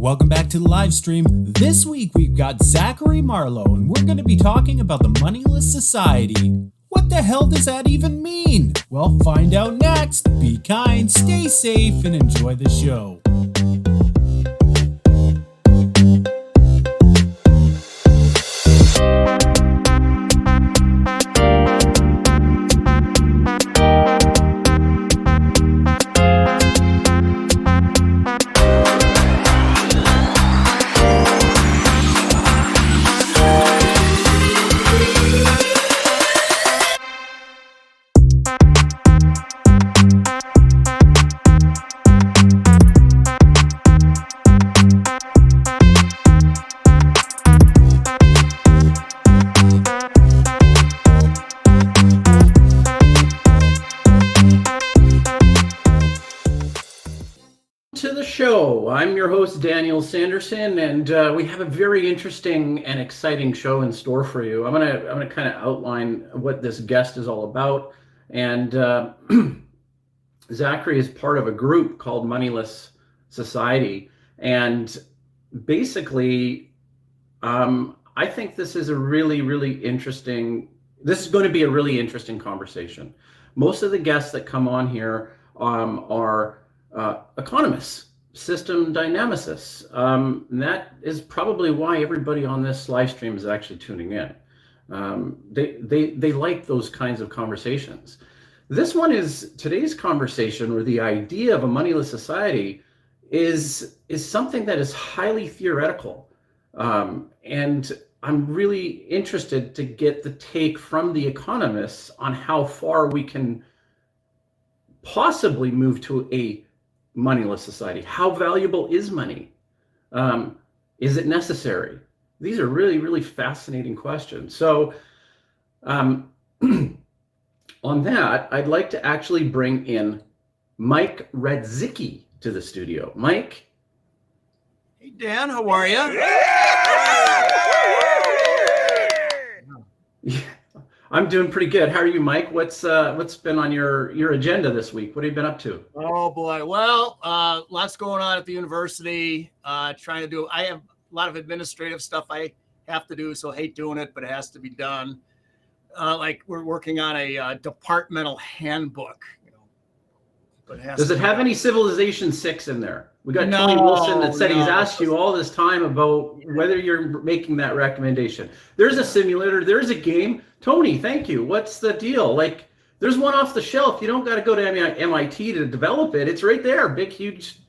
Welcome back to the live stream. This week we've got Zachary Marlow, and we're going to be talking about the Moneyless Society. What the hell does that even mean? Well, find out next. Be kind, stay safe, and enjoy the show. I'm your host, Daniel Sanderson, and we have a very interesting and exciting show in store for you. I'm gonna kind of outline what this guest is all about. And Zachary is part of a group called Moneyless Society, and basically, I think this is a really interesting. This is going to be a really interesting conversation. Most of the guests that come on here are economists. System dynamicists. And that is probably why everybody on this live stream is actually tuning in. They like those kinds of conversations. Today's conversation, or the idea of a moneyless society, is something that is highly theoretical. And I'm really interested to get the take from the economists on how far we can possibly move to a moneyless society. How valuable is money? Is it necessary? These are really fascinating questions. So on that, I'd like to actually bring in Mike Radzicki to the studio. Mike? Hey, Dan, how are you? Yeah, I'm doing pretty good. How are you, Mike? What's been on your agenda this week? What have you been up to? Oh boy, well, lots going on at the university. I have a lot of administrative stuff I have to do, so I hate doing it, but it has to be done. Like we're working on a departmental handbook. Does it have any Civilization 6 in there? We got Tony Wilson that said he's asked you all this time about whether you're making that recommendation. There's a simulator. There's a game. Tony, thank you. What's the deal? Like, there's one off the shelf. You don't got to go to MIT to develop it. It's right there. Big, huge.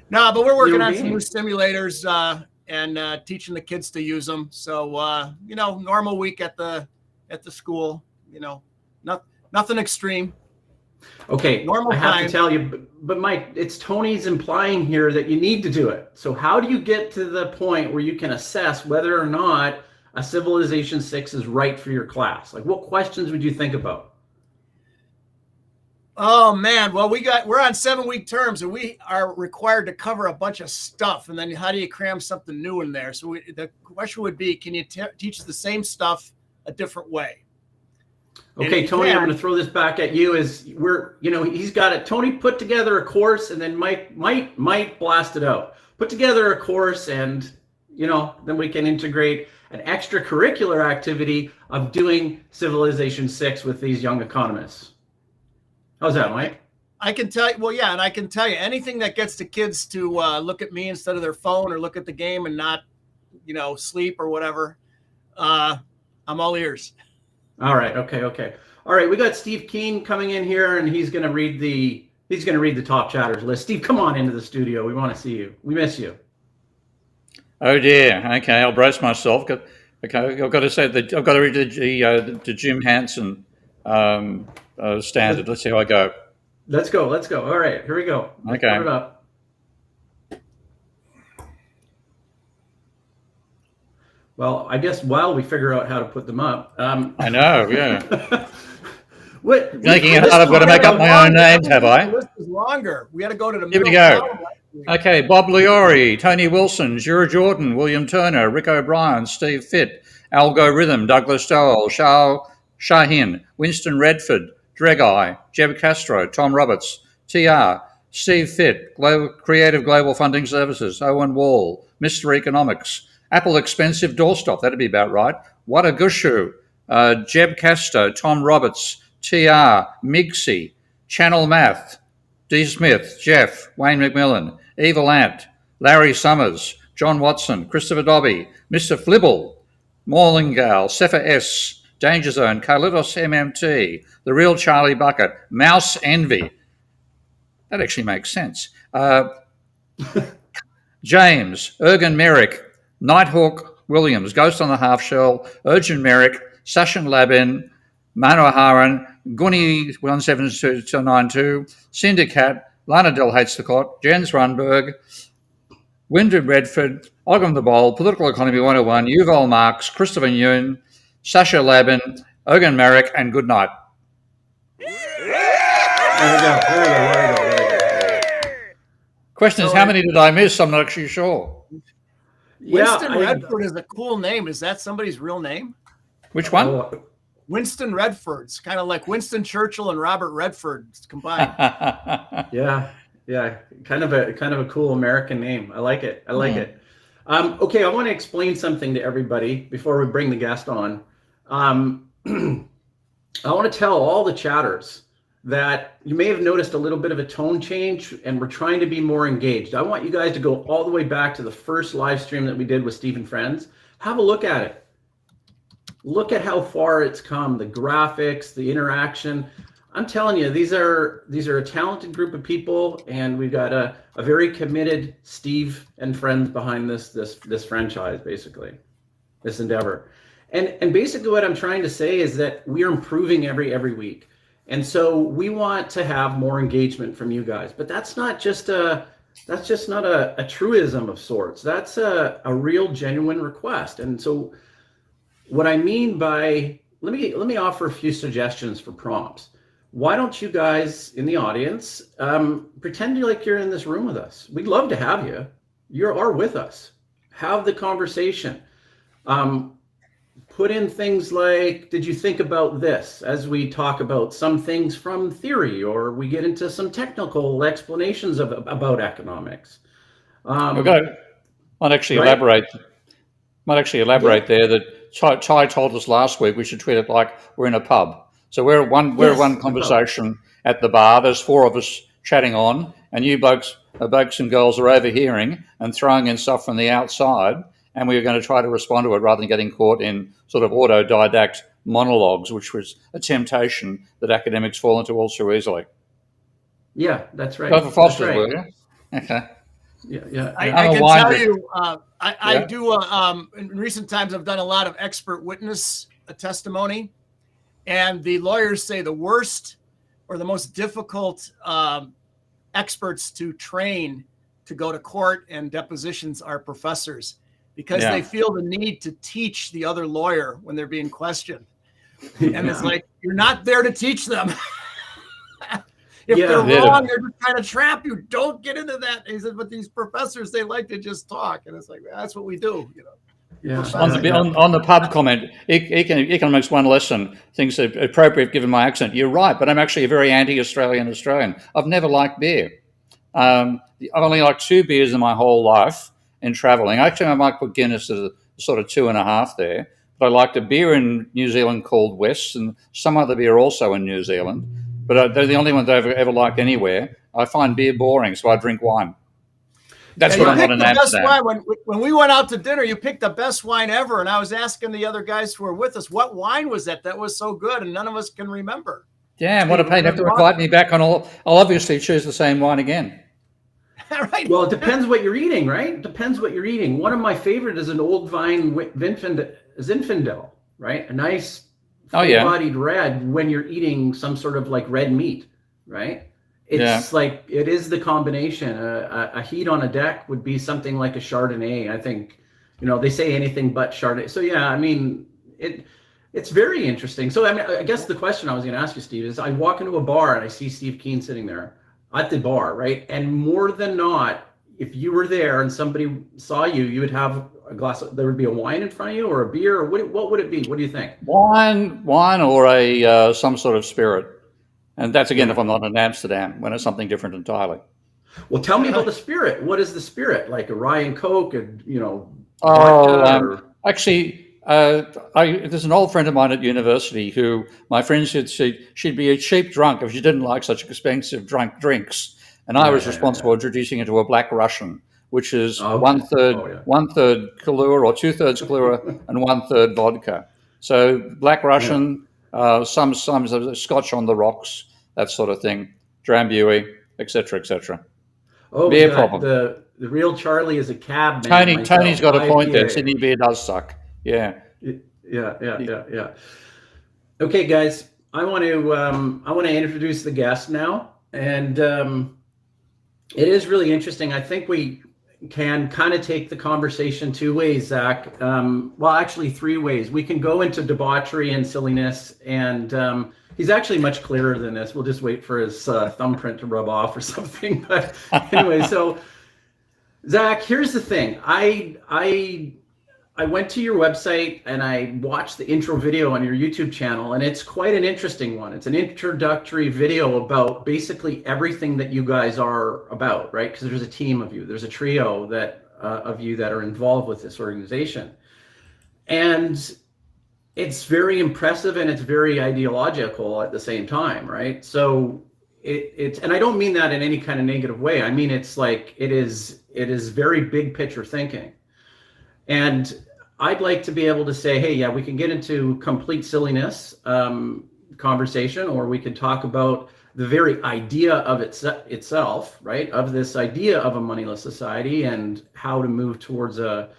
No, but we're working on some new simulators and teaching the kids to use them. So, normal week at the school, nothing extreme. Okay, normal I have time. to tell you, but Mike, it's Tony's implying here that you need to do it. So how do you get to the point where you can assess whether or not a Civilization 6 is right for your class? Like, what questions would you think about? Oh man, well we're on 7-week terms and we are required to cover a bunch of stuff. And then how do you cram something new in there? So the question would be, can you teach the same stuff a different way? Okay, Tony, I'm going to throw this back at you. He's got it. Tony put together a course, and then Mike might blast it out. Put together a course, and then we can integrate an extracurricular activity of doing Civilization 6 with these young economists. How's that, Mike? I can tell you. Well, yeah, and I can tell you anything that gets the kids to look at me instead of their phone, or look at the game and not, sleep or whatever. I'm all ears. All right. Okay. All right. We got Steve Keene coming in here, and he's going to read the top chatters list. Steve, come on into the studio. We want to see you. We miss you. Oh dear. Okay, I'll brace myself. Okay, I've got to say that I've got to read the Jim Hansen standard. Let's see how I go. Let's go. All right. Here we go. Okay. Put it up. Well, I guess while we figure out how to put them up. I know, yeah. Making it hard, I've got to make up my own names, have I? The list is longer. We got to go to the Here middle. we go. Okay, Bob Liori, Tony Wilson, Jura Jordan, William Turner, Rick O'Brien, Steve Fitt, Algo Rhythm, Douglas Dowell, Shahin, Winston Redford, Dregai, Jeb Castro, Tom Roberts, TR, Steve Fitt, Creative Global Funding Services. Owen Wall, Mr. Economics. Apple Expensive Doorstop, that'd be about right. Watagushu, Jeb Casto, Tom Roberts, TR, Migsy, Channel Math, D. Smith, Jeff, Wayne McMillan, Eva Lant, Larry Summers, John Watson, Christopher Dobby, Mr. Flibble, Morlingale, Sepha S, Danger Zone, Carlitos MMT, The Real Charlie Bucket, Mouse Envy. That actually makes sense. James, Ergen Merrick, Nighthawk Williams, Ghost on the Half Shell, Urgent Merrick, Sashin Labin, Manoharan, Guni 17292, Syndicat, Lana Del Hates the Cot, Jens Runberg, Wyndham Redford, Ogden the Bowl, Political Economy 101, Yuval Marx, Christopher Yun, Sasha Labin, Ergen Merrick, and good night. There we go. Question is, how many did I miss? I'm not actually sure. Winston Redford is a cool name. Is that somebody's real name? Which one? Winston Redford's kind of like Winston Churchill and Robert Redford combined. Yeah, kind of a cool American name. I like it. Okay, I want to explain something to everybody before we bring the guest on. I want to tell all the chatters that you may have noticed a little bit of a tone change, and we're trying to be more engaged. I want you guys to go all the way back to the first live stream that we did with Steve and Friends. Have a look at it. Look at how far it's come, the graphics, the interaction. I'm telling you, these are a talented group of people, and we've got a very committed Steve and Friends behind this franchise, basically, this endeavor. And basically what I'm trying to say is that we are improving every week. And so we want to have more engagement from you guys, but that's not not a truism of sorts. That's a real genuine request. And so what I mean by, let me offer a few suggestions for prompts. Why don't you guys in the audience pretend like you're in this room with us? We'd love to have you. You are with us. Have the conversation. Put in things like, did you think about this, as we talk about some things from theory, or we get into some technical explanations about economics. Might actually elaborate there that Ty told us last week we should treat it like we're in a pub. So we're one conversation at the bar. There's four of us chatting on, and you blokes and girls are overhearing and throwing in stuff from the outside, and we were going to try to respond to it rather than getting caught in sort of autodidact monologues, which was a temptation that academics fall into all too easily. Yeah, that's right. Go for Foster's, will you? Okay. Yeah. I can tell you, I do. In recent times, I've done a lot of expert witness testimony, and the lawyers say the worst or the most difficult experts to train to go to court and depositions are professors, because they feel the need to teach the other lawyer when they're being questioned. And it's like, you're not there to teach them. If they're wrong, they're just trying to trap you. Don't get into that. He said, but these professors, they like to just talk. And it's like, that's what we do, you know. Yeah. On the pub comment, Economics 1 lesson, things are appropriate given my accent. You're right, but I'm actually a very anti-Australian. I've never liked beer. I've only liked 2 beers in my whole life in travelling. Actually, I might put Guinness as a sort of 2.5 there. But I liked a beer in New Zealand called West, and some other beer also in New Zealand. But they're the only ones I've ever liked anywhere. I find beer boring, so I drink wine. That's what I'm not in Amsterdam. When we went out to dinner, you picked the best wine ever, and I was asking the other guys who were with us, what wine was that was so good, and none of us can remember. Damn, what a pain. You have to invite me back on all. I'll obviously choose the same wine again. Right. Well, it depends what you're eating, right? Depends what you're eating. One of my favorite is an old vine Zinfandel, right? A nice full-bodied red when you're eating some sort of like red meat, right? It's like, it is the combination. A heat on a deck would be something like a Chardonnay. I think, they say anything but Chardonnay. So yeah, I mean, it's very interesting. So I mean, I guess the question I was going to ask you, Steve, is I walk into a bar and I see Steve Keen sitting there at the bar, right? And more than not, if you were there and somebody saw you, you would have a glass. There would be a wine in front of you, or a beer, or what would it be? What do you think? Wine, or a some sort of spirit, and that's again if I'm not in Amsterdam, when it's something different entirely. Well, tell me about the spirit. What is the spirit? Like a Ryan Coke, and Oh, vodka, or... actually, there's an old friend of mine at university who my friend said she'd be a cheap drunk if she didn't like such expensive drinks. And I was responsible for introducing her to a Black Russian, which is one third Kahlua or 2/3 Kahlua and 1/3 vodka. So Black Russian, some Scotch on the rocks, that sort of thing, Drambuie, etc., etc. Oh, beer problem. The real Charlie is a cab man. Tony's got a point there. Sydney beer does suck. Yeah. Yeah. Okay, guys, I want to introduce the guest now, and it is really interesting. I think we can kind of take the conversation two ways, Zach. Well, actually three ways. We can go into debauchery and silliness, and he's actually much clearer than this. We'll just wait for his thumbprint to rub off or something. But anyway, so Zach, here's the thing. I went to your website and I watched the intro video on your YouTube channel, and it's quite an interesting one. It's an introductory video about basically everything that you guys are about, right? Because there's a team of you. There's a trio of you that are involved with this organization. And it's very impressive and it's very ideological at the same time, right? So it's, and I don't mean that in any kind of negative way. I mean, it's like, it is very big picture thinking. And I'd like to be able to say, hey, yeah, we can get into complete silliness conversation, or we can talk about the very idea of itself, right? Of this idea of a moneyless society and how to move towards a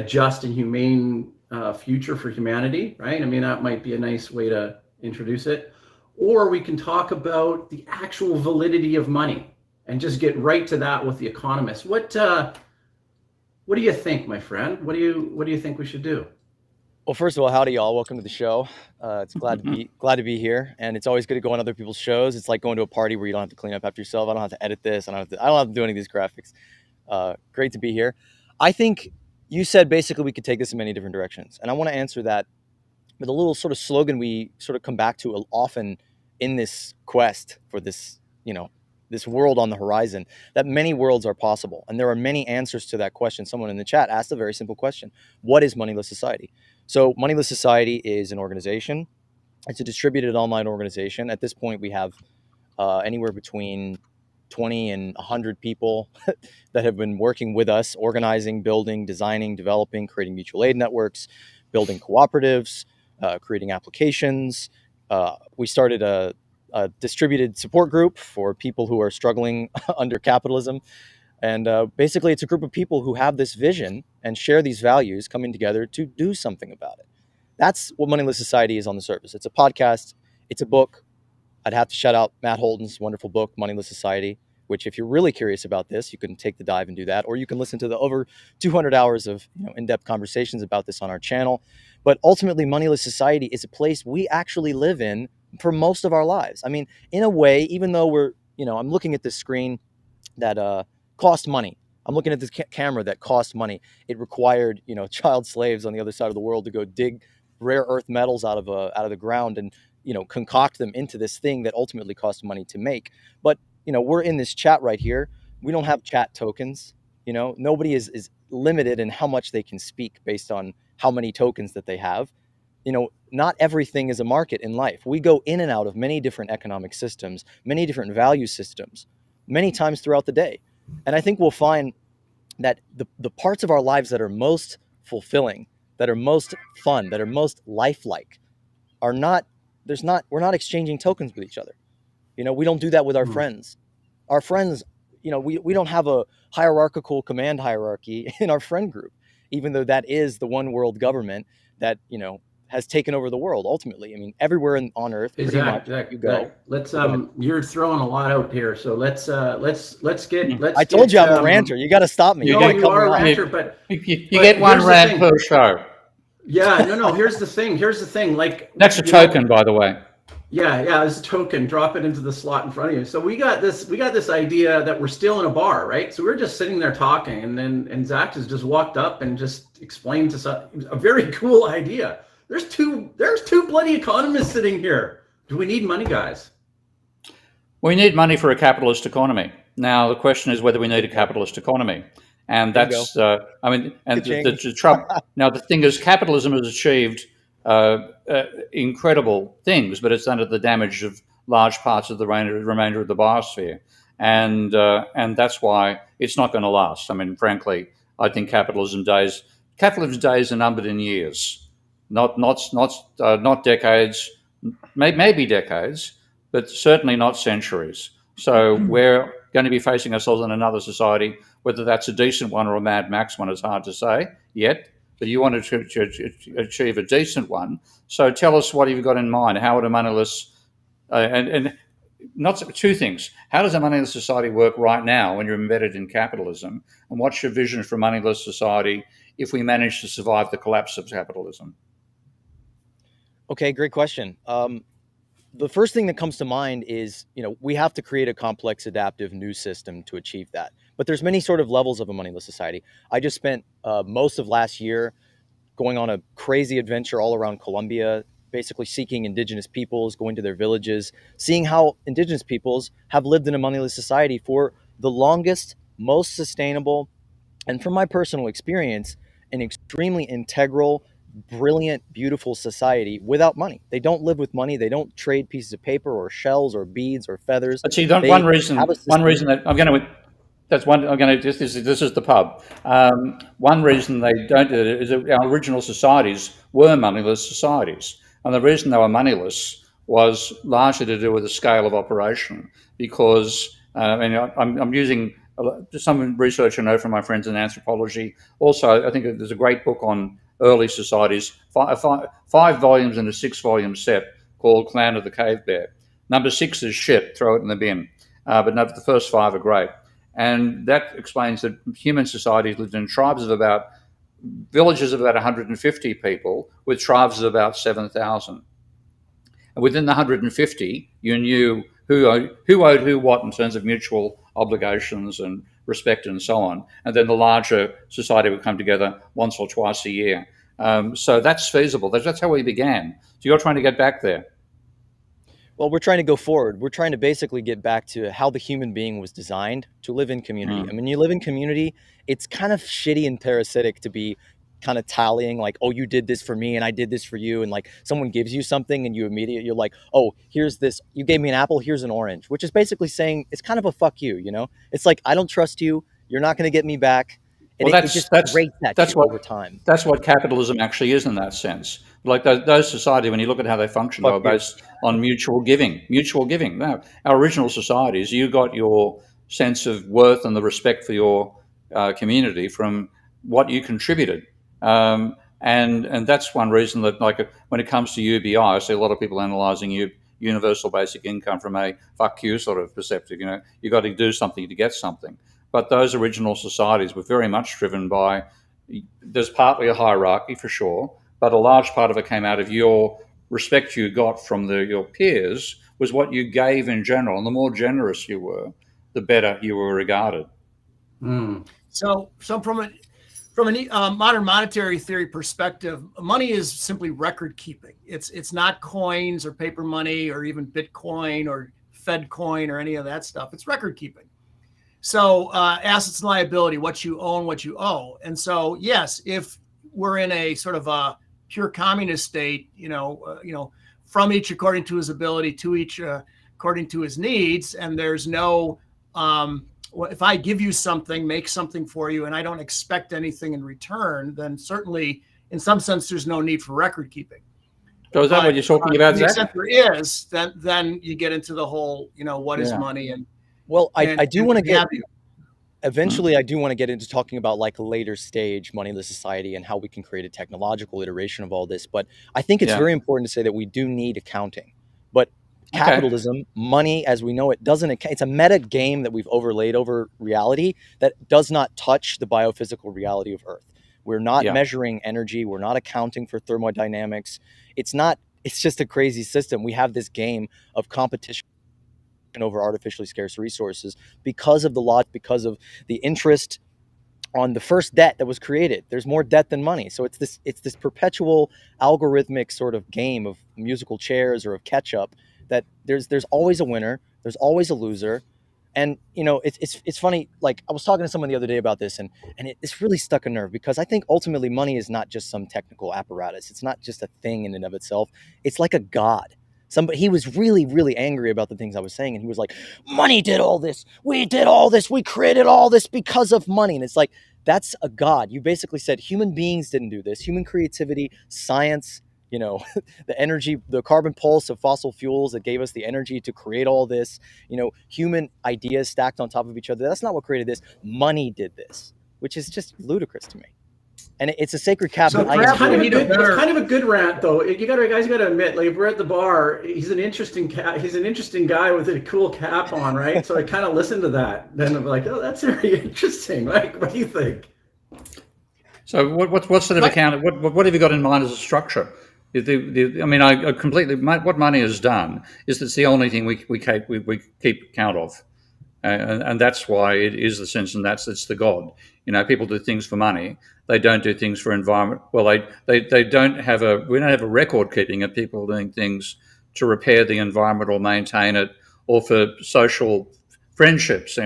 just and humane future for humanity, right? I mean, that might be a nice way to introduce it. Or we can talk about the actual validity of money and just get right to that with the economists. What do you think, my friend? What do you think we should do? Well, first of all, howdy, y'all. Welcome to the show. It's glad to be here, and it's always good to go on other people's shows. It's like going to a party where you don't have to clean up after yourself. I don't have to edit this. I don't have to do any of these graphics. Great to be here. I think you said basically we could take this in many different directions, and I want to answer that with a little sort of slogan we sort of come back to often in this quest for this, this world on the horizon, that many worlds are possible. And there are many answers to that question. Someone in the chat asked a very simple question. What is Moneyless Society? So Moneyless Society is an organization. It's a distributed online organization. At this point, we have anywhere between 20 and 100 people that have been working with us, organizing, building, designing, developing, creating mutual aid networks, building cooperatives, creating applications. We started a distributed support group for people who are struggling under capitalism. And basically, it's a group of people who have this vision and share these values coming together to do something about it. That's what Moneyless Society is on the surface. It's a podcast. It's a book. I'd have to shout out Matt Holden's wonderful book, Moneyless Society, which if you're really curious about this, you can take the dive and do that. Or you can listen to the over 200 hours of in-depth conversations about this on our channel. But ultimately, Moneyless Society is a place we actually live in for most of our lives. I mean, in a way, even though we're, I'm looking at this screen that cost money. I'm looking at this camera that cost money. It required, child slaves on the other side of the world to go dig rare earth metals out of the ground and, concoct them into this thing that ultimately cost money to make. But, we're in this chat right here. We don't have chat tokens. Nobody is limited in how much they can speak based on how many tokens that they have. Not everything is a market in life. We go in and out of many different economic systems, many different value systems, many times throughout the day. And I think we'll find that the parts of our lives that are most fulfilling, that are most fun, that are most lifelike we're not exchanging tokens with each other. We don't do that with our friends. Our friends, we don't have a hierarchical command hierarchy in our friend group, even though that is the one world government that, has taken over the world ultimately. I mean, everywhere on Earth, pretty much you go. Let's you're throwing a lot out here, so let's get. I told you I'm a ranter. You got to stop me. You are a ranter, but you get one rant per show. Yeah, no. Here's the thing. Like, that's a token, by the way. Yeah, it's a token. Drop it into the slot in front of you. So we got this idea that we're still in a bar, right? So we're just sitting there talking, and Zach has just walked up and just explained to us a very cool idea. There's two bloody economists sitting here. Do we need money, guys? We need money for a capitalist economy. Now, the question is whether we need a capitalist economy. And that's, the trouble. Now, the thing is, capitalism has achieved incredible things, but it's done at the damage of large parts of the remainder of the biosphere. And that's why it's not going to last. I mean, frankly, I think capitalism's days are numbered in years, not decades, maybe decades, but certainly not centuries. So we're going to be facing ourselves in another society. Whether that's a decent one or a Mad Max one is hard to say yet, but you want to achieve a decent one. So tell us what you've got in mind. How would a moneyless, and not two things. How does a moneyless society work right now when you're embedded in capitalism? And what's your vision for a moneyless society if we manage to survive the collapse of capitalism? Okay, great question. The first thing that comes to mind is, we have to create a complex, adaptive new system to achieve that. But there's many sort of levels of a moneyless society. I just spent most of last year going on a crazy adventure all around Colombia, basically seeking indigenous peoples, going to their villages, seeing how indigenous peoples have lived in a moneyless society for the longest, most sustainable, and from my personal experience, an extremely integral, brilliant, beautiful society without money. They don't live with money. They don't trade pieces of paper or shells or beads or feathers. But see, one reason that I'm going to, that's one, I'm going to, this is the pub. One reason they don't do it is that our original societies were moneyless societies. And the reason they were moneyless was largely to do with the scale of operation, because I'm using some research I know from my friends in anthropology. Also, I think there's a great book on early societies, five volumes in a 6-volume set called Clan of the Cave Bear. Number 6 is shit, throw it in the bin. But no, the first 5 are great. And that explains that human societies lived in villages of about 150 people with tribes of about 7,000. And within the 150, you knew who owed who what in terms of mutual obligations and respect and so on. And then the larger society would come together once or twice a year. So that's feasible. That's how we began. So you're trying to get back there. Well, we're trying to go forward. We're trying to basically get back to how the human being was designed to live in community. And when you live in community, it's kind of shitty and parasitic to be kind of tallying like, oh, you did this for me and I did this for you. And like someone gives you something and you're like, oh, here's this. You gave me an apple, here's an orange, which is basically saying it's kind of a fuck you, It's like, I don't trust you. You're not going to get me back. And well, that's what over time. That's what capitalism actually is in that sense. Like those societies, when you look at how they function, they were based on mutual giving. Now, our original societies, you got your sense of worth and the respect for your community from what you contributed. And that's one reason that, like, when it comes to UBI, I see a lot of people analysing universal basic income from a fuck you sort of perspective. You got to do something to get something. But those original societies were very much driven by, there's partly a hierarchy for sure, but a large part of it came out of your respect you got from your peers was what you gave in general. And the more generous you were, the better you were regarded. So from a modern monetary theory perspective, money is simply record keeping. It's not coins or paper money or even Bitcoin or Fed coin or any of that stuff. It's record keeping. So assets and liability, what you own, what you owe. And so, yes, if we're in a sort of a pure communist state, from each according to his ability, to each according to his needs, and there's no, if I give you something, make something for you, and I don't expect anything in return, then certainly, in some sense, there's no need for record keeping. So is that what you're talking about, Zach? To the extent there is, then you get into the whole, what is money and. Well, I do want to get eventually. I do want to get into talking about like later stage moneyless society and how we can create a technological iteration of all this. But I think it's very important to say that we do need accounting. But capitalism, money as we know it, doesn't. It's a meta game that we've overlaid over reality that does not touch the biophysical reality of Earth. We're not measuring energy. We're not accounting for thermodynamics. It's not. It's just a crazy system. We have this game of competition over artificially scarce resources because of because of the interest on the first debt that was created. There's more debt than money. So it's this perpetual algorithmic sort of game of musical chairs or of catch up that there's always a winner, there's always a loser. And it's funny. Like, I was talking to someone the other day about this, and it's really stuck a nerve, because I think ultimately money is not just some technical apparatus. It's not just a thing in and of itself. It's like a god. He was really, really angry about the things I was saying, and he was like, "Money did all this. We did all this. We created all this because of money." And it's like, that's a god. You basically said human beings didn't do this. Human creativity, science, the energy, the carbon pulse of fossil fuels that gave us the energy to create all this, human ideas stacked on top of each other. That's not what created this. Money did this, which is just ludicrous to me. And it's a sacred cap. So It's kind of a good rant, though. You got to admit, like, we're at the bar. He's an interesting guy with a cool cap on, right? So I kind of listened to that. Then I'm like, oh, that's very interesting. Like, what do you think? So what sort of account? What have you got in mind as a structure? I completely. What money has done is it's the only thing we keep count of, and that's why it is the sense, and it's the God. People do things for money. They don't do things for environment. Well, they don't have we don't have a record keeping of people doing things to repair the environment or maintain it, or for social friendships.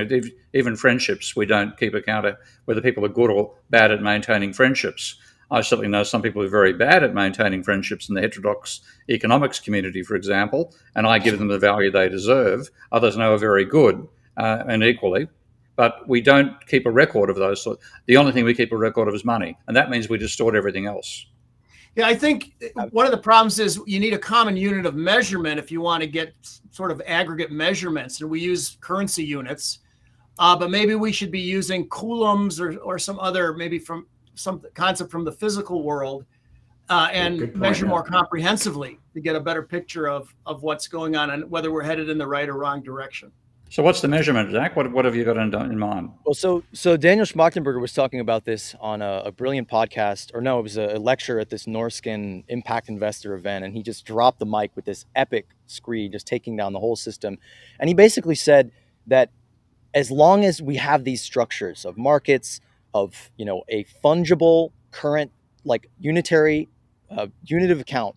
Even friendships, we don't keep account of whether people are good or bad at maintaining friendships. I certainly know some people who are very bad at maintaining friendships in the heterodox economics community, for example, and I give them the value they deserve. Others know are very good and equally, but we don't keep a record of those. So the only thing we keep a record of is money, and that means we distort everything else. Yeah, I think one of the problems is you need a common unit of measurement if you want to get sort of aggregate measurements, and we use currency units, but maybe we should be using coulombs or some other, maybe from some concept from the physical world, and measure more comprehensively to get a better picture of what's going on and whether we're headed in the right or wrong direction. So what's the measurement, Zach? What have you got in mind? Well, so Daniel Schmachtenberger was talking about this on a brilliant podcast, or no, it was a lecture at this Norskin Impact Investor event, and he just dropped the mic with this epic screed, just taking down the whole system. And he basically said that as long as we have these structures of markets, of a fungible current, like unitary unit of account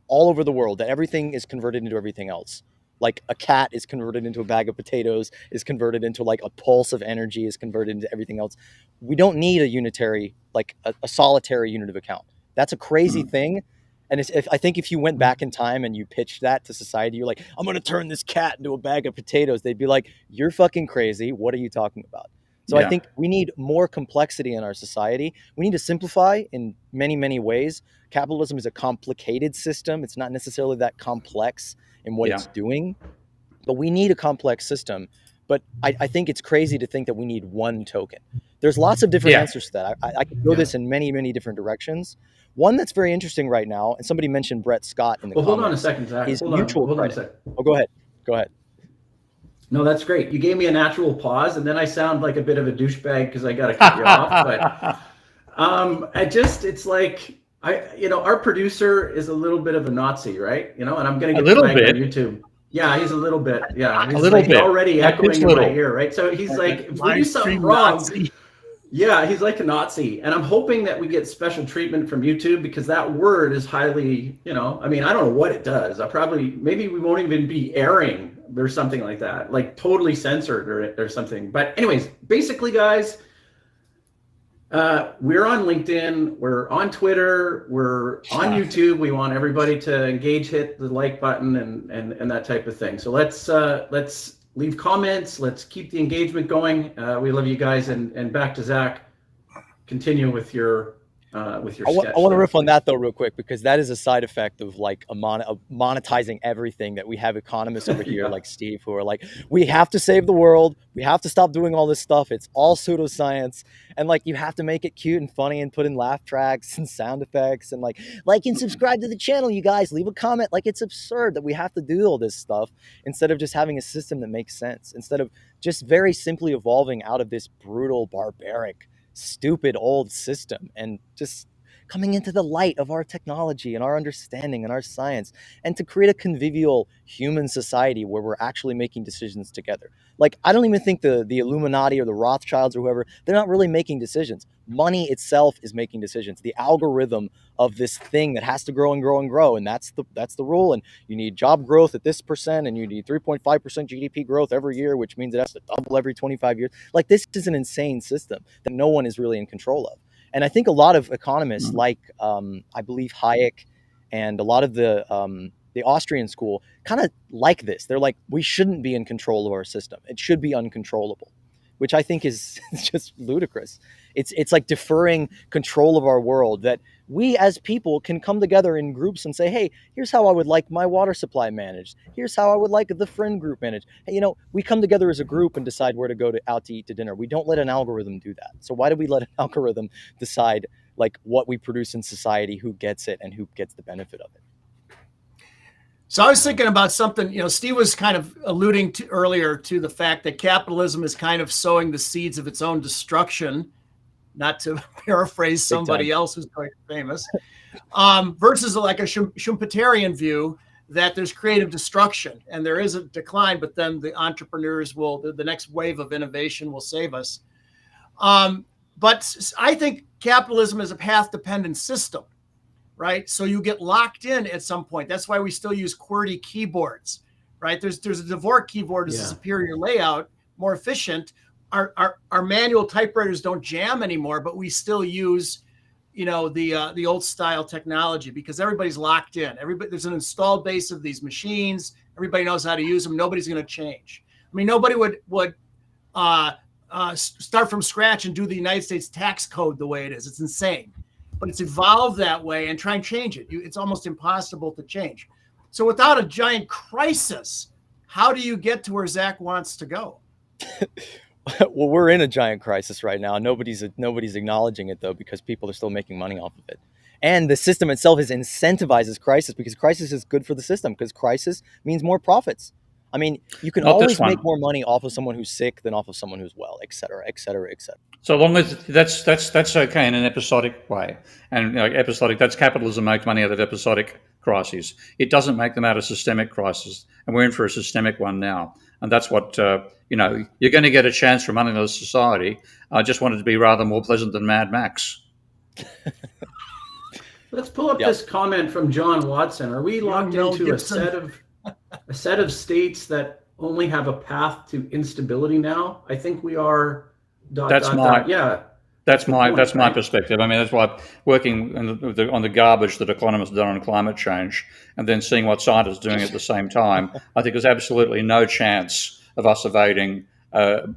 all over the world, that everything is converted into everything else. Like a cat is converted into a bag of potatoes, is converted into like a pulse of energy, is converted into everything else. We don't need a unitary, like a solitary unit of account. That's a crazy thing. And I think if you went back in time and you pitched that to society, you're like, I'm going to turn this cat into a bag of potatoes. They'd be like, you're fucking crazy. What are you talking about? So yeah. I think we need more complexity in our society. We need to simplify in many, many ways. Capitalism is a complicated system. It's not necessarily that complex in what it's doing, but we need a complex system. But I think it's crazy to think that we need one token. There's lots of different answers to that. I could go this in many, many different directions. One that's very interesting right now, and somebody mentioned Brett Scott in the comments. Hold on a second, Zach. Hold on a second. Oh, go ahead. No, that's great. You gave me a natural pause, and then I sound like a bit of a douchebag because I got to cut you off. But it's like, our producer is a little bit of a Nazi, right? And I'm going to get flagged on YouTube. Yeah, he's a little bit. Yeah, he's already echoing in my ear, right? So he's like, if we do something wrong, yeah, he's like a Nazi. And I'm hoping that we get special treatment from YouTube, because that word is highly, I don't know what it does. Maybe we won't even be airing or something like that, like totally censored or something. But anyways, basically, guys, we're on LinkedIn, we're on Twitter, we're on YouTube. We want everybody to engage, hit the like button and that type of thing. So let's leave comments. Let's keep the engagement going. We love you guys. And back to Zach. Continue with your sketch. I want to riff on that though real quick, because that is a side effect of like monetizing everything, that we have economists over here like Steve who are like, we have to save the world, we have to stop doing all this stuff, it's all pseudoscience, and like you have to make it cute and funny and put in laugh tracks and sound effects and like and subscribe to the channel, you guys, leave a comment. Like, it's absurd that we have to do all this stuff instead of just having a system that makes sense, instead of just very simply evolving out of this brutal, barbaric, stupid old system and just coming into the light of our technology and our understanding and our science, and to create a convivial human society where we're actually making decisions together. Like, I don't even think the Illuminati or the Rothschilds or whoever, they're not really making decisions. Money itself is making decisions. The algorithm of this thing that has to grow and grow and grow, and that's the rule. And you need job growth at this percent, and you need 3.5% GDP growth every year, which means it has to double every 25 years. Like, this is an insane system that no one is really in control of. And I think a lot of economists, like I believe Hayek and a lot of the Austrian school, kind of like this. They're like, we shouldn't be in control of our system. It should be uncontrollable, which I think is just ludicrous. It's like deferring control of our world, that we as people can come together in groups and say, hey, here's how I would like my water supply managed. Here's how I would like the friend group managed. Hey, we come together as a group and decide where to go out to eat to dinner. We don't let an algorithm do that. So why do we let an algorithm decide like what we produce in society, who gets it and who gets the benefit of it? So I was thinking about something, Steve was kind of alluding to earlier to the fact that capitalism is kind of sowing the seeds of its own destruction, not to paraphrase somebody else who's quite famous, versus like a Schumpeterian view that there's creative destruction and there is a decline, but then the entrepreneurs the next wave of innovation will save us. But I think capitalism is a path-dependent system. Right. So you get locked in at some point. That's why we still use QWERTY keyboards. Right. There's a Dvorak keyboard is a superior layout, more efficient. Our manual typewriters don't jam anymore, but we still use, the old style technology because everybody's locked in. There's an installed base of these machines. Everybody knows how to use them. Nobody's going to change. I mean, nobody would start from scratch and do the United States tax code the way it is. It's insane. But it's evolved that way, and try and change it. It's almost impossible to change. So without a giant crisis, how do you get to where Zach wants to go? Well, we're in a giant crisis right now. Nobody's acknowledging it, though, because people are still making money off of it. And the system itself incentivizes crisis because crisis is good for the system because crisis means more profits. I mean, you can always make more money off of someone who's sick than off of someone who's well, et cetera, et cetera, et cetera. So long as that's okay in an episodic way, and episodic, that's capitalism makes money out of episodic crises. It doesn't make them out of systemic crises, and we're in for a systemic one now. And that's what you're going to get a chance from Moneyless Society. I just wanted to be rather more pleasant than Mad Max. Let's pull up this comment from John Watson. Are we locked into a set of states that only have a path to instability now? I think we are. That's my perspective. I mean, that's why working on the garbage that economists have done on climate change, and then seeing what scientists are doing at the same time, I think there's absolutely no chance of us evading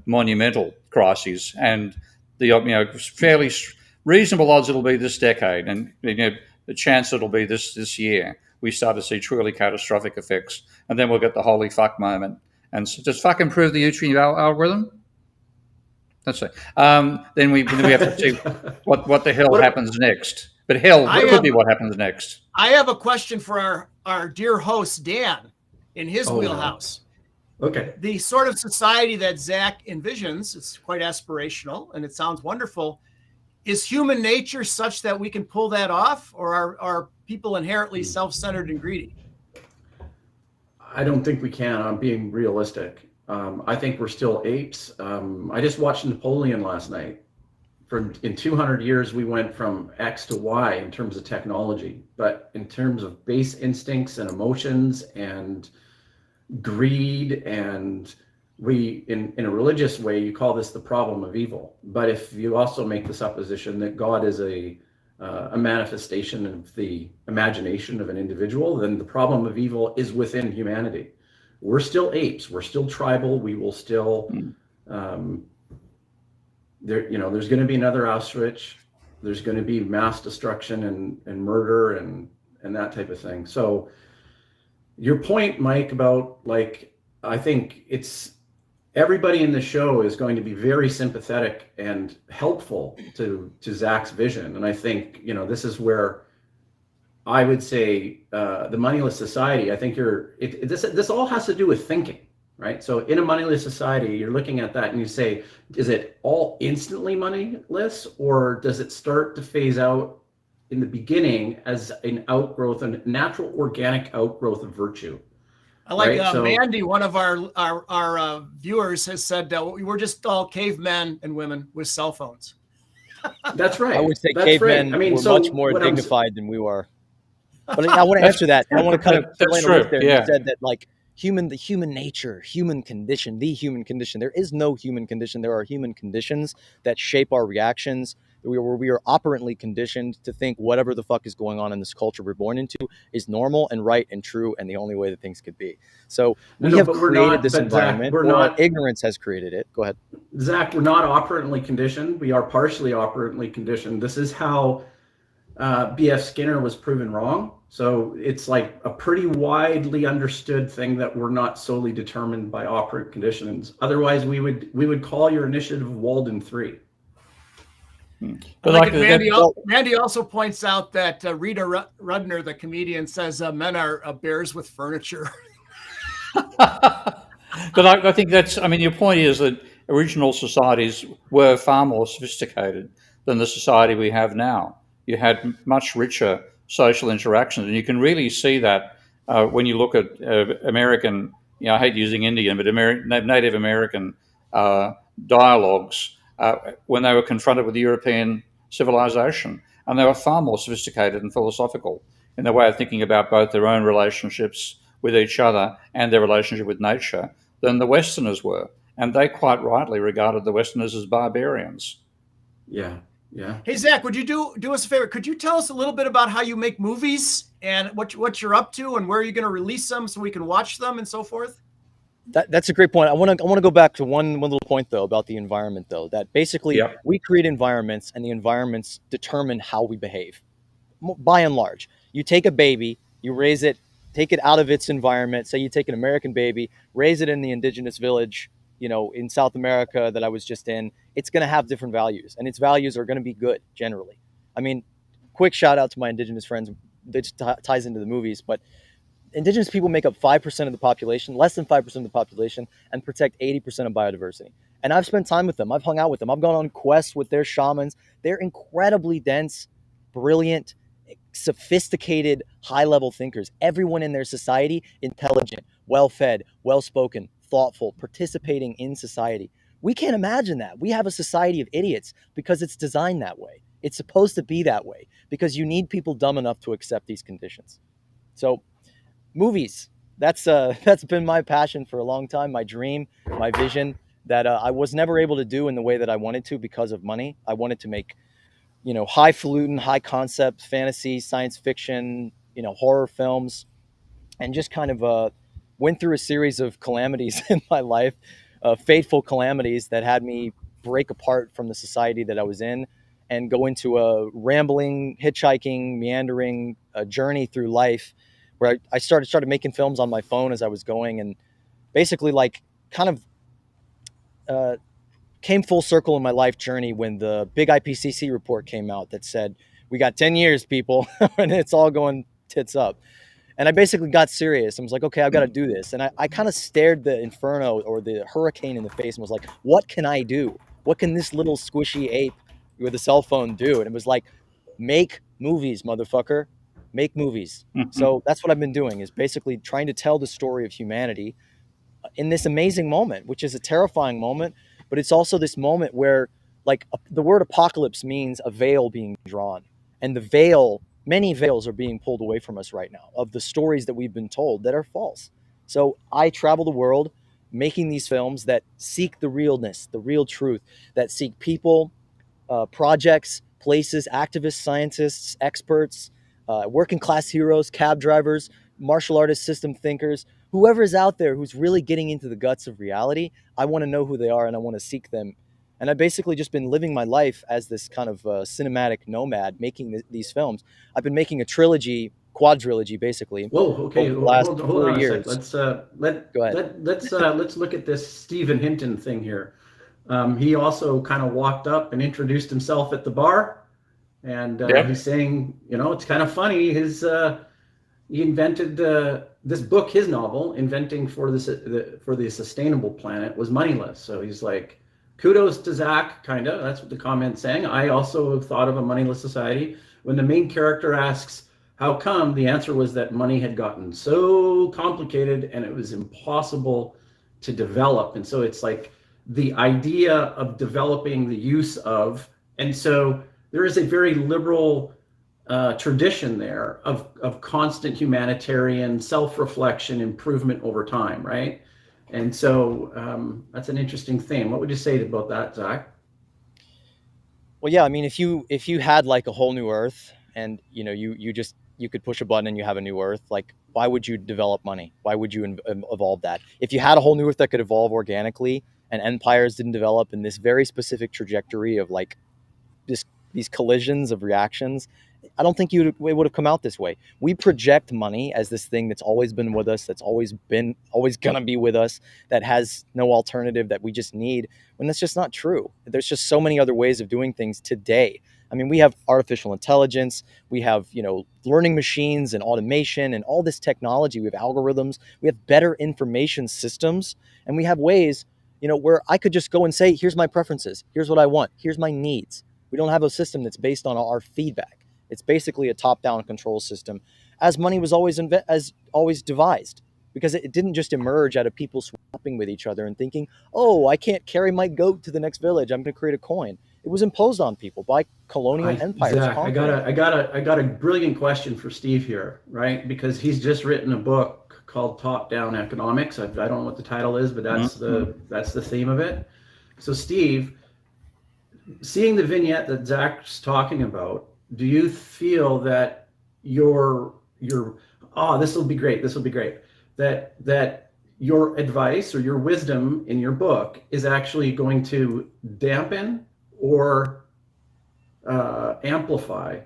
monumental crises. And the fairly reasonable odds it'll be this decade, and the chance it'll be this year. We start to see truly catastrophic effects, and then we'll get the holy fuck moment. And so just fuck improve the Utri algorithm. That's it. Then we have to see what the hell happens next. But hell, could be what happens next. I have a question for our dear host, Dan, in his wheelhouse. Okay. The sort of society that Zach envisions, it's quite aspirational and it sounds wonderful. Is human nature such that we can pull that off, or are people inherently self-centered and greedy? I don't think we can. I'm being realistic. I think we're still apes. I just watched Napoleon last night. In 200 years, we went from X to Y in terms of technology, but in terms of base instincts and emotions and greed, and in a religious way, you call this the problem of evil. But if you also make the supposition that God is a manifestation of the imagination of an individual, then the problem of evil is within humanity. We're still apes. We're still tribal. We will still there's going to be another Auschwitz. There's going to be mass destruction and murder and that type of thing. So your point, Mike, about I think it's everybody in the show is going to be very sympathetic and helpful to Zach's vision. And I think, this is where I would say the Moneyless Society, I think this all has to do with thinking, right? So in a moneyless society, you're looking at that and you say, is it all instantly moneyless, or does it start to phase out in the beginning as an outgrowth, a natural organic outgrowth of virtue. I like right? Mandy, one of our viewers, has said that we were just all cavemen and women with cell phones. That's right. I would say That's cavemen right. I mean, were so much more what dignified than we were. But I want to answer that. I want to kind of fill in a list there. Yeah. You said that like the human nature, human condition, the human condition. There is no human condition. There are human conditions that shape our reactions. We are operantly conditioned to think whatever the fuck is going on in this culture we're born into is normal and right and true and the only way that things could be. So we have created this environment, or our ignorance has created it. Go ahead. Zach, we're not operantly conditioned. We are partially operantly conditioned. This is how B.F. Skinner was proven wrong. So it's like a pretty widely understood thing that we're not solely determined by operant conditions. Otherwise, we would call your initiative Walden 3. But Mandy also points out that Rita Rudner, the comedian, says men are bears with furniture. But I think your point is that original societies were far more sophisticated than the society we have now. You had much richer social interactions, and you can really see that when you look at American, I hate using Indian, but Native American dialogues when they were confronted with European civilization. And they were far more sophisticated and philosophical in their way of thinking about both their own relationships with each other and their relationship with nature than the Westerners were. And they quite rightly regarded the Westerners as barbarians. Yeah. Hey, Zach, would you do us a favor? Could you tell us a little bit about how you make movies and what you're up to and where you're going to release them so we can watch them and so forth? That's a great point. I want to go back to one little point though about the environment though, that basically we create environments and the environments determine how we behave. By and large, you take a baby, you raise it, take it out of its environment. Say you take an American baby, raise it in the indigenous village, in South America that I was just in. It's going to have different values, and its values are going to be good generally. I mean, quick shout out to my indigenous friends. That ties into the movies, but indigenous people make up 5% of the population, less than 5% of the population, and protect 80% of biodiversity. And I've spent time with them. I've hung out with them. I've gone on quests with their shamans. They're incredibly dense, brilliant, sophisticated, high-level thinkers. Everyone in their society, intelligent, well-fed, well-spoken, thoughtful, participating in society. We can't imagine that. We have a society of idiots because it's designed that way. It's supposed to be that way because you need people dumb enough to accept these conditions. So movies, that's been my passion for a long time, my dream, my vision that I was never able to do in the way that I wanted to because of money. I wanted to make, highfalutin, high concept fantasy, science fiction, horror films, and just kind of went through a series of calamities in my life, fateful calamities that had me break apart from the society that I was in and go into a rambling, hitchhiking, meandering journey through life where I started making films on my phone as I was going, and basically came full circle in my life journey when the big IPCC report came out that said, we got 10 years, people, and it's all going tits up. And I basically got serious and was like, okay, I've got to do this. And I kind of stared the inferno or the hurricane in the face and was like, what can I do? What can this little squishy ape with a cell phone do? And it was like, make movies, motherfucker. Make movies. Mm-hmm. So that's what I've been doing, is basically trying to tell the story of humanity in this amazing moment, which is a terrifying moment, but it's also this moment where, the word apocalypse means a veil being drawn. And the veil, many veils are being pulled away from us right now of the stories that we've been told that are false. So I travel the world making these films that seek the realness, the real truth, that seek people, projects, places, activists, scientists, experts, working class heroes, cab drivers, martial artists, system thinkers, whoever is out there who's really getting into the guts of reality. I want to know who they are and I want to seek them. And I've basically just been living my life as this kind of cinematic nomad making these films. I've been making a quadrilogy basically. Whoa, okay. Hold on 4 years. Go ahead. Let's look at this Stephen Hinton thing here. He also kind of walked up and introduced himself at the bar, and he's saying, it's kind of funny. He invented this book, his novel, Inventing for the Sustainable Planet, was moneyless. So he's like, kudos to Zach, kind of. That's what the comment's saying. I also have thought of a moneyless society. When the main character asks, how come? The answer was that money had gotten so complicated and it was impossible to develop. And so it's like the idea of developing the use of, and so there is a very liberal tradition there of constant humanitarian self-reflection, improvement over time, right? And so that's an interesting theme. What would you say about that, Zach? Well, yeah, I mean, if you had like a whole new Earth, and you could push a button and you have a new Earth, like why would you develop money? Why would you evolve that? If you had a whole new Earth that could evolve organically, and empires didn't develop in this very specific trajectory of like these collisions of reactions, I don't think it would have come out this way. We project money as this thing that's always been with us, that's always gonna be with us, that has no alternative, that we just need, when that's just not true. There's just so many other ways of doing things today. I mean, we have artificial intelligence, we have, learning machines and automation and all this technology. We have algorithms, we have better information systems, and we have ways, where I could just go and say, here's my preferences, here's what I want, here's my needs. We don't have a system that's based on our feedback. It's basically a top-down control system, as money was always devised, because it didn't just emerge out of people swapping with each other and thinking, oh, I can't carry my goat to the next village, I'm going to create a coin. It was imposed on people by colonial empires. Zach, I got a brilliant question for Steve here, right? Because he's just written a book called Top Down Economics. I don't know what the title is, but that's the theme of it. So Steve, seeing the vignette that Zach's talking about, do you feel that this will be great, that your advice or your wisdom in your book is actually going to dampen or amplify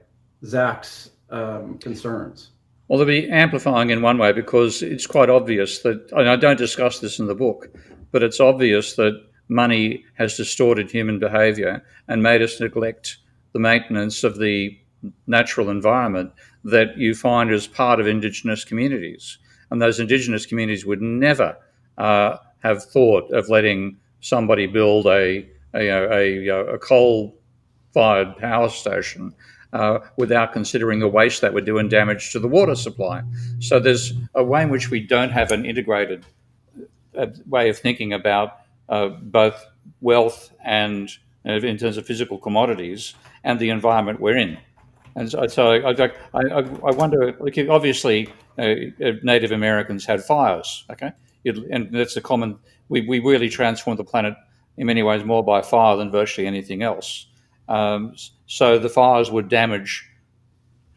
Zach's concerns? Well, they'll be amplifying in one way, because it's quite obvious that, and I don't discuss this in the book, but it's obvious that money has distorted human behaviour and made us neglect the maintenance of the natural environment that you find as part of Indigenous communities. And those Indigenous communities would never have thought of letting somebody build a coal-fired power station without considering the waste that would do and damage to the water supply. So there's a way in which we don't have an integrated way of thinking about both wealth and in terms of physical commodities and the environment we're in. And so I wonder, like, obviously Native Americans had fires, okay? And that's a common, we really transformed the planet in many ways more by fire than virtually anything else. So the fires would damage,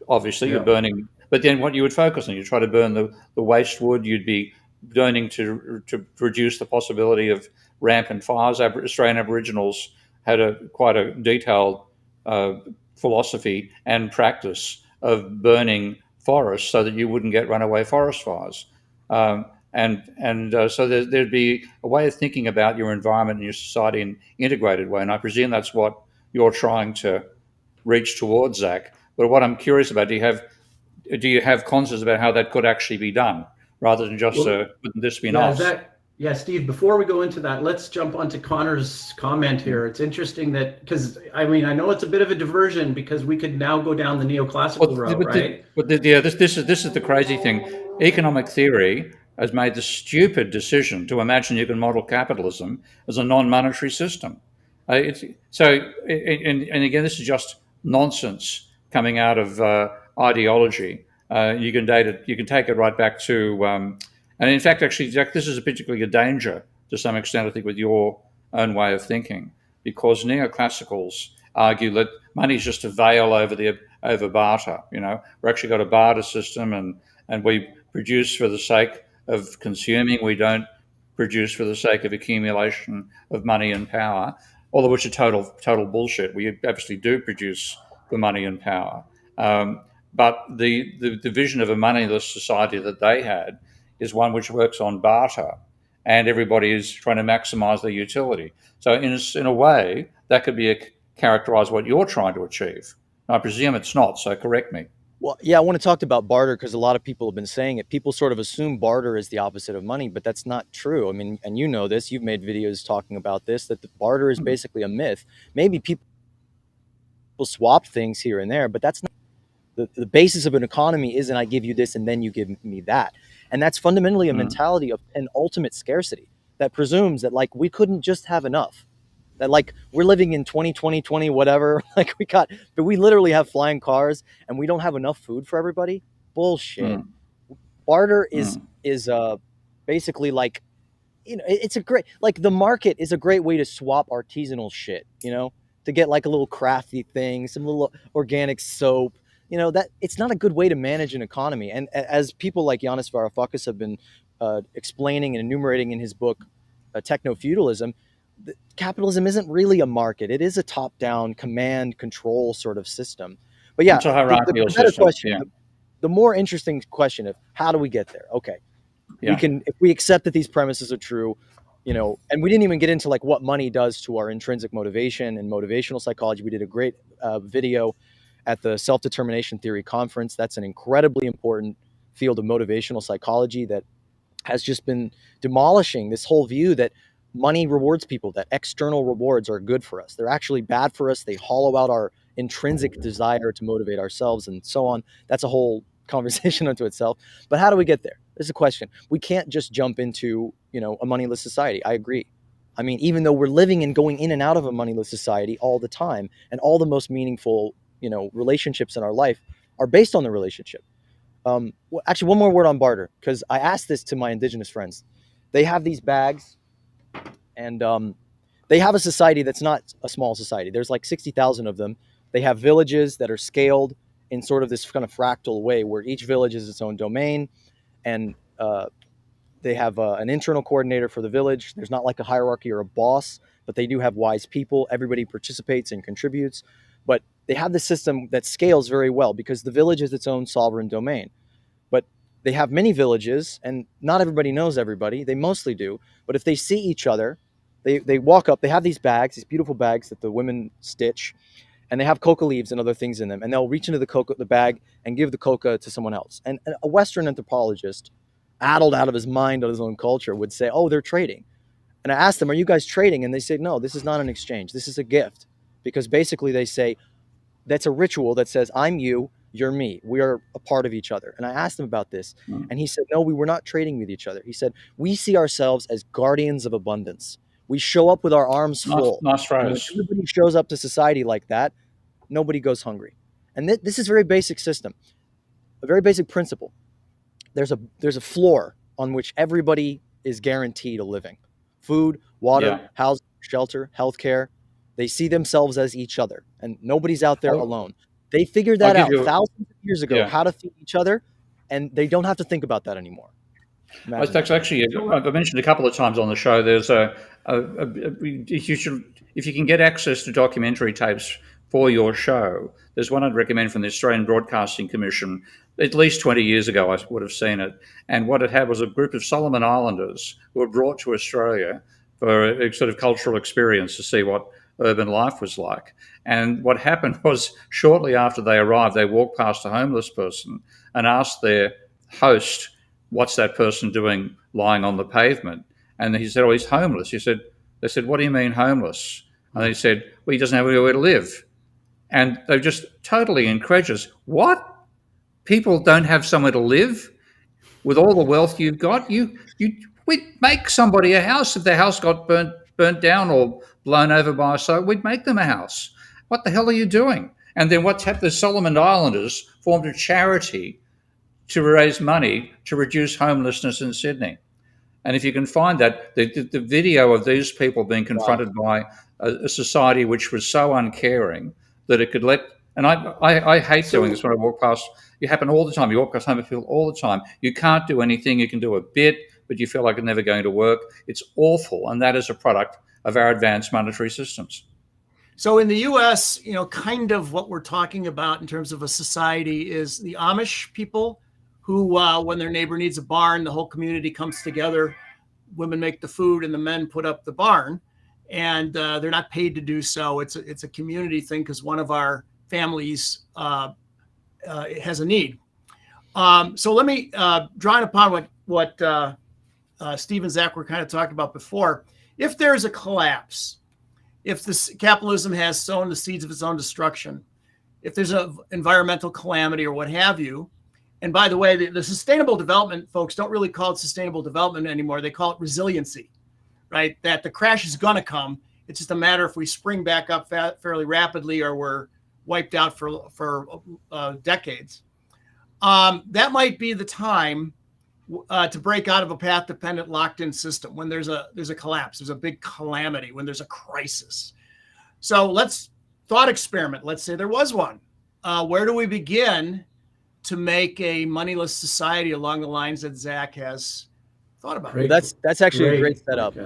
obviously, you're burning, but then what you would focus on, you try to burn the waste wood, you'd be burning to reduce the possibility of rampant fires. Australian Aboriginals had quite a detailed philosophy and practice of burning forests so that you wouldn't get runaway forest fires. So there'd be a way of thinking about your environment and your society in an integrated way. And I presume that's what you're trying to reach towards, Zach. But what I'm curious about, do you have concerns about how that could actually be done, rather than just wouldn't this be nice? Yeah, Steve, before we go into that, let's jump onto Connor's comment here. It's interesting that, because I know it's a bit of a diversion, because we could now go down the neoclassical route, right? This is the crazy thing. Economic theory has made the stupid decision to imagine you can model capitalism as a non-monetary system. And again, this is just nonsense coming out of ideology. You can date it. You can take it right back to. And in fact, actually, Jack, this is particularly a danger to some extent, I think, with your own way of thinking, because neoclassicals argue that money is just a veil over barter. We've actually got a barter system, and we produce for the sake of consuming. We don't produce for the sake of accumulation of money and power, all of which are total bullshit. We obviously do produce for money and power, but the vision of a moneyless society that they had is one which works on barter, and everybody is trying to maximize their utility. So in a way, that could be characterize what you're trying to achieve. I presume it's not, so correct me. Well, yeah, I want to talk about barter because a lot of people have been saying it. People sort of assume barter is the opposite of money, but that's not true. I mean, and you know this, you've made videos talking about this, that the barter is basically a myth. Maybe people swap things here and there, but that's not the basis of an economy. Isn't I give you this and then you give me that. And that's fundamentally a mentality of an ultimate scarcity that presumes that like we couldn't just have enough. That like we're living in 2020, whatever, like but we literally have flying cars and we don't have enough food for everybody. Bullshit. Barter is basically like, you know, it's a great, like the market is a great way to swap artisanal shit, you know, to get like a little crafty thing, some little organic soap, you know, that it's not a good way to manage an economy. And as people like Yanis Varoufakis have been explaining and enumerating in his book, Techno-Feudalism, capitalism isn't really a market. It is a top-down command control sort of system. But yeah, It's a hierarchical the better system. question, Yeah. the more interesting question of how do we get there? Okay. Yeah. We can, if we accept that these premises are true, you know, and we didn't even get into like what money does to our intrinsic motivation and motivational psychology. We did a great video at the Self-Determination Theory Conference. That's an incredibly important field of motivational psychology that has just been demolishing this whole view that money rewards people, that external rewards are good for us. They're actually bad for us. They hollow out our intrinsic desire to motivate ourselves and so on. That's a whole conversation unto itself. But how do we get there? This is a question. We can't just jump into, you know, a moneyless society. I agree. I mean, even though we're living and going in and out of a moneyless society all the time, and all the most meaningful, you know, relationships in our life are based on the relationship. Actually, one more word on barter, because I asked this to my indigenous friends. They have these bags, and they have a society that's not a small society. There's like 60,000 of them. They have villages that are scaled in sort of this kind of fractal way where each village is its own domain, and they have an internal coordinator for the village. There's not like a hierarchy or a boss, but they do have wise people. Everybody participates and contributes, but they have this system that scales very well because the village is its own sovereign domain. But they have many villages, and not everybody knows everybody. They mostly do. But if they see each other, they walk up. They have these bags, these beautiful bags that the women stitch, and they have coca leaves and other things in them. And they'll reach into the bag and give the coca to someone else. And a Western anthropologist, addled out of his mind on his own culture, would say, oh, they're trading. And I asked them, are you guys trading? And they said, no, this is not an exchange. This is a gift. Because basically they say, that's a ritual that says, I'm you, you're me. We are a part of each other. And I asked him about this. And he said, no, we were not trading with each other. He said, we see ourselves as guardians of abundance. We show up with our arms full. Nice phrase. When everybody shows up to society like that, nobody goes hungry. And this is a very basic system, a very basic principle. There's a floor on which everybody is guaranteed a living. Food, water, housing, shelter, healthcare. They see themselves as each other, and nobody's out there alone. They figured that out thousands of years ago, how to feed each other, and they don't have to think about that anymore. That's actually, I've mentioned a couple of times on the show, there's if you can get access to documentary tapes for your show, there's one I'd recommend from the Australian Broadcasting Commission. At least 20 years ago, I would have seen it. And what it had was a group of Solomon Islanders who were brought to Australia for a sort of cultural experience to see what urban life was like. And what happened was shortly after they arrived, they walked past a homeless person and asked their host, what's that person doing lying on the pavement? And he said, oh, he's homeless. They said, what do you mean homeless? And they said, well, he doesn't have anywhere to live. And they're just totally incredulous. What? People don't have somewhere to live? With all the wealth you've got, we'd make somebody a house if their house got burnt down or blown over by a storm. We'd make them a house. What the hell are you doing? And then what's happened? The Solomon Islanders formed a charity to raise money to reduce homelessness in Sydney. And if you can find that, the video of these people being confronted by a society which was so uncaring that it could let, and I hate doing this when I walk past, it happens all the time. You walk past homeless people all the time. You can't do anything. You can do a bit, but you feel like it's never going to work. It's awful. And that is a product of our advanced monetary systems. So in the US, you know, kind of what we're talking about in terms of a society is the Amish people who, when their neighbor needs a barn, the whole community comes together. Women make the food and the men put up the barn, and they're not paid to do so. It's a community thing because one of our families it has a need. So let me drawing upon what Steve and Zach were kind of talking about before. If there's a collapse, if this capitalism has sown the seeds of its own destruction, if there's an environmental calamity or what have you, and by the way, the sustainable development folks don't really call it sustainable development anymore. They call it resiliency, right? That the crash is going to come. It's just a matter if we spring back up fairly rapidly or we're wiped out for decades. That might be the time to break out of a path-dependent, locked-in system when there's a collapse, there's a big calamity, when there's a crisis. So let's thought experiment. Let's say there was one. Where do we begin to make a moneyless society along the lines that Zach has thought about? Well, that's actually a great setup,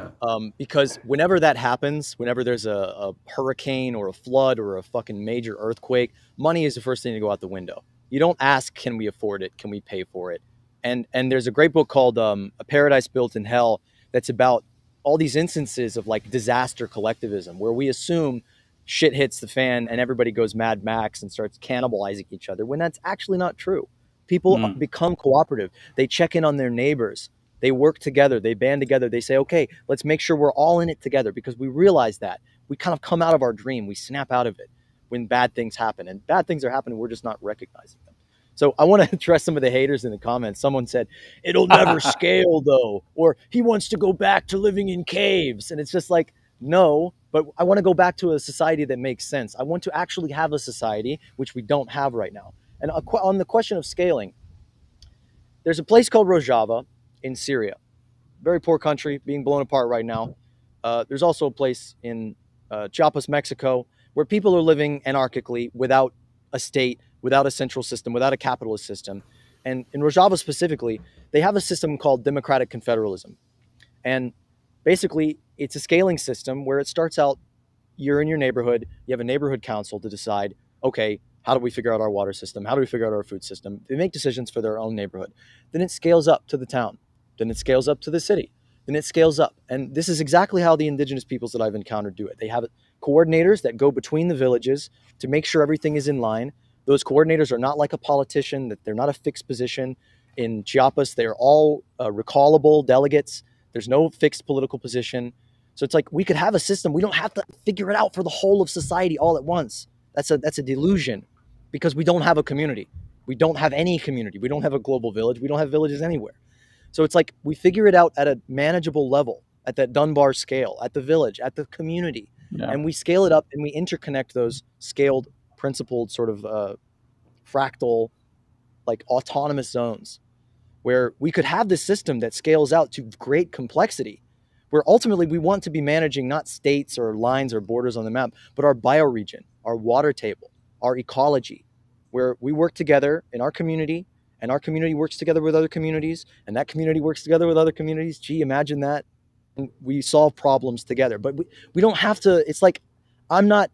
because whenever that happens, whenever there's a hurricane or a flood or a fucking major earthquake, money is the first thing to go out the window. You don't ask, can we afford it? Can we pay for it? And there's a great book called A Paradise Built in Hell that's about all these instances of like disaster collectivism, where we assume shit hits the fan and everybody goes Mad Max and starts cannibalizing each other, when that's actually not true. People become cooperative. They check in on their neighbors. They work together. They band together. They say, okay, let's make sure we're all in it together, because we realize that we kind of come out of our dream. We snap out of it when bad things happen, and bad things are happening. We're just not recognizing them. So I want to address some of the haters in the comments. Someone said, it'll never scale though, or he wants to go back to living in caves. And it's just like, no, but I want to go back to a society that makes sense. I want to actually have a society, which we don't have right now. And on the question of scaling, there's a place called Rojava in Syria, very poor country, being blown apart right now. There's also a place in Chiapas, Mexico, where people are living anarchically without a state, without a central system, without a capitalist system. And in Rojava specifically, they have a system called democratic confederalism. And basically, it's a scaling system where it starts out, you're in your neighborhood, you have a neighborhood council to decide, okay, how do we figure out our water system? How do we figure out our food system? They make decisions for their own neighborhood. Then it scales up to the town. Then it scales up to the city. Then it scales up. And this is exactly how the indigenous peoples that I've encountered do it. They have coordinators that go between the villages to make sure everything is in line. Those coordinators are not like a politician, that they're not a fixed position. In Chiapas, they're all recallable delegates. There's no fixed political position. So it's like we could have a system. We don't have to figure it out for the whole of society all at once. That's a delusion, because we don't have a community. We don't have any community. We don't have a global village. We don't have villages anywhere. So it's like we figure it out at a manageable level, at that Dunbar scale, at the village, at the community. Yeah. And we scale it up and we interconnect those scaled, principled sort of fractal, like autonomous zones, where we could have this system that scales out to great complexity, where ultimately we want to be managing not states or lines or borders on the map, but our bioregion, our water table, our ecology, where we work together in our community, and our community works together with other communities, and that community works together with other communities. Gee, imagine that. We solve problems together. But we don't have to, it's like, I'm not,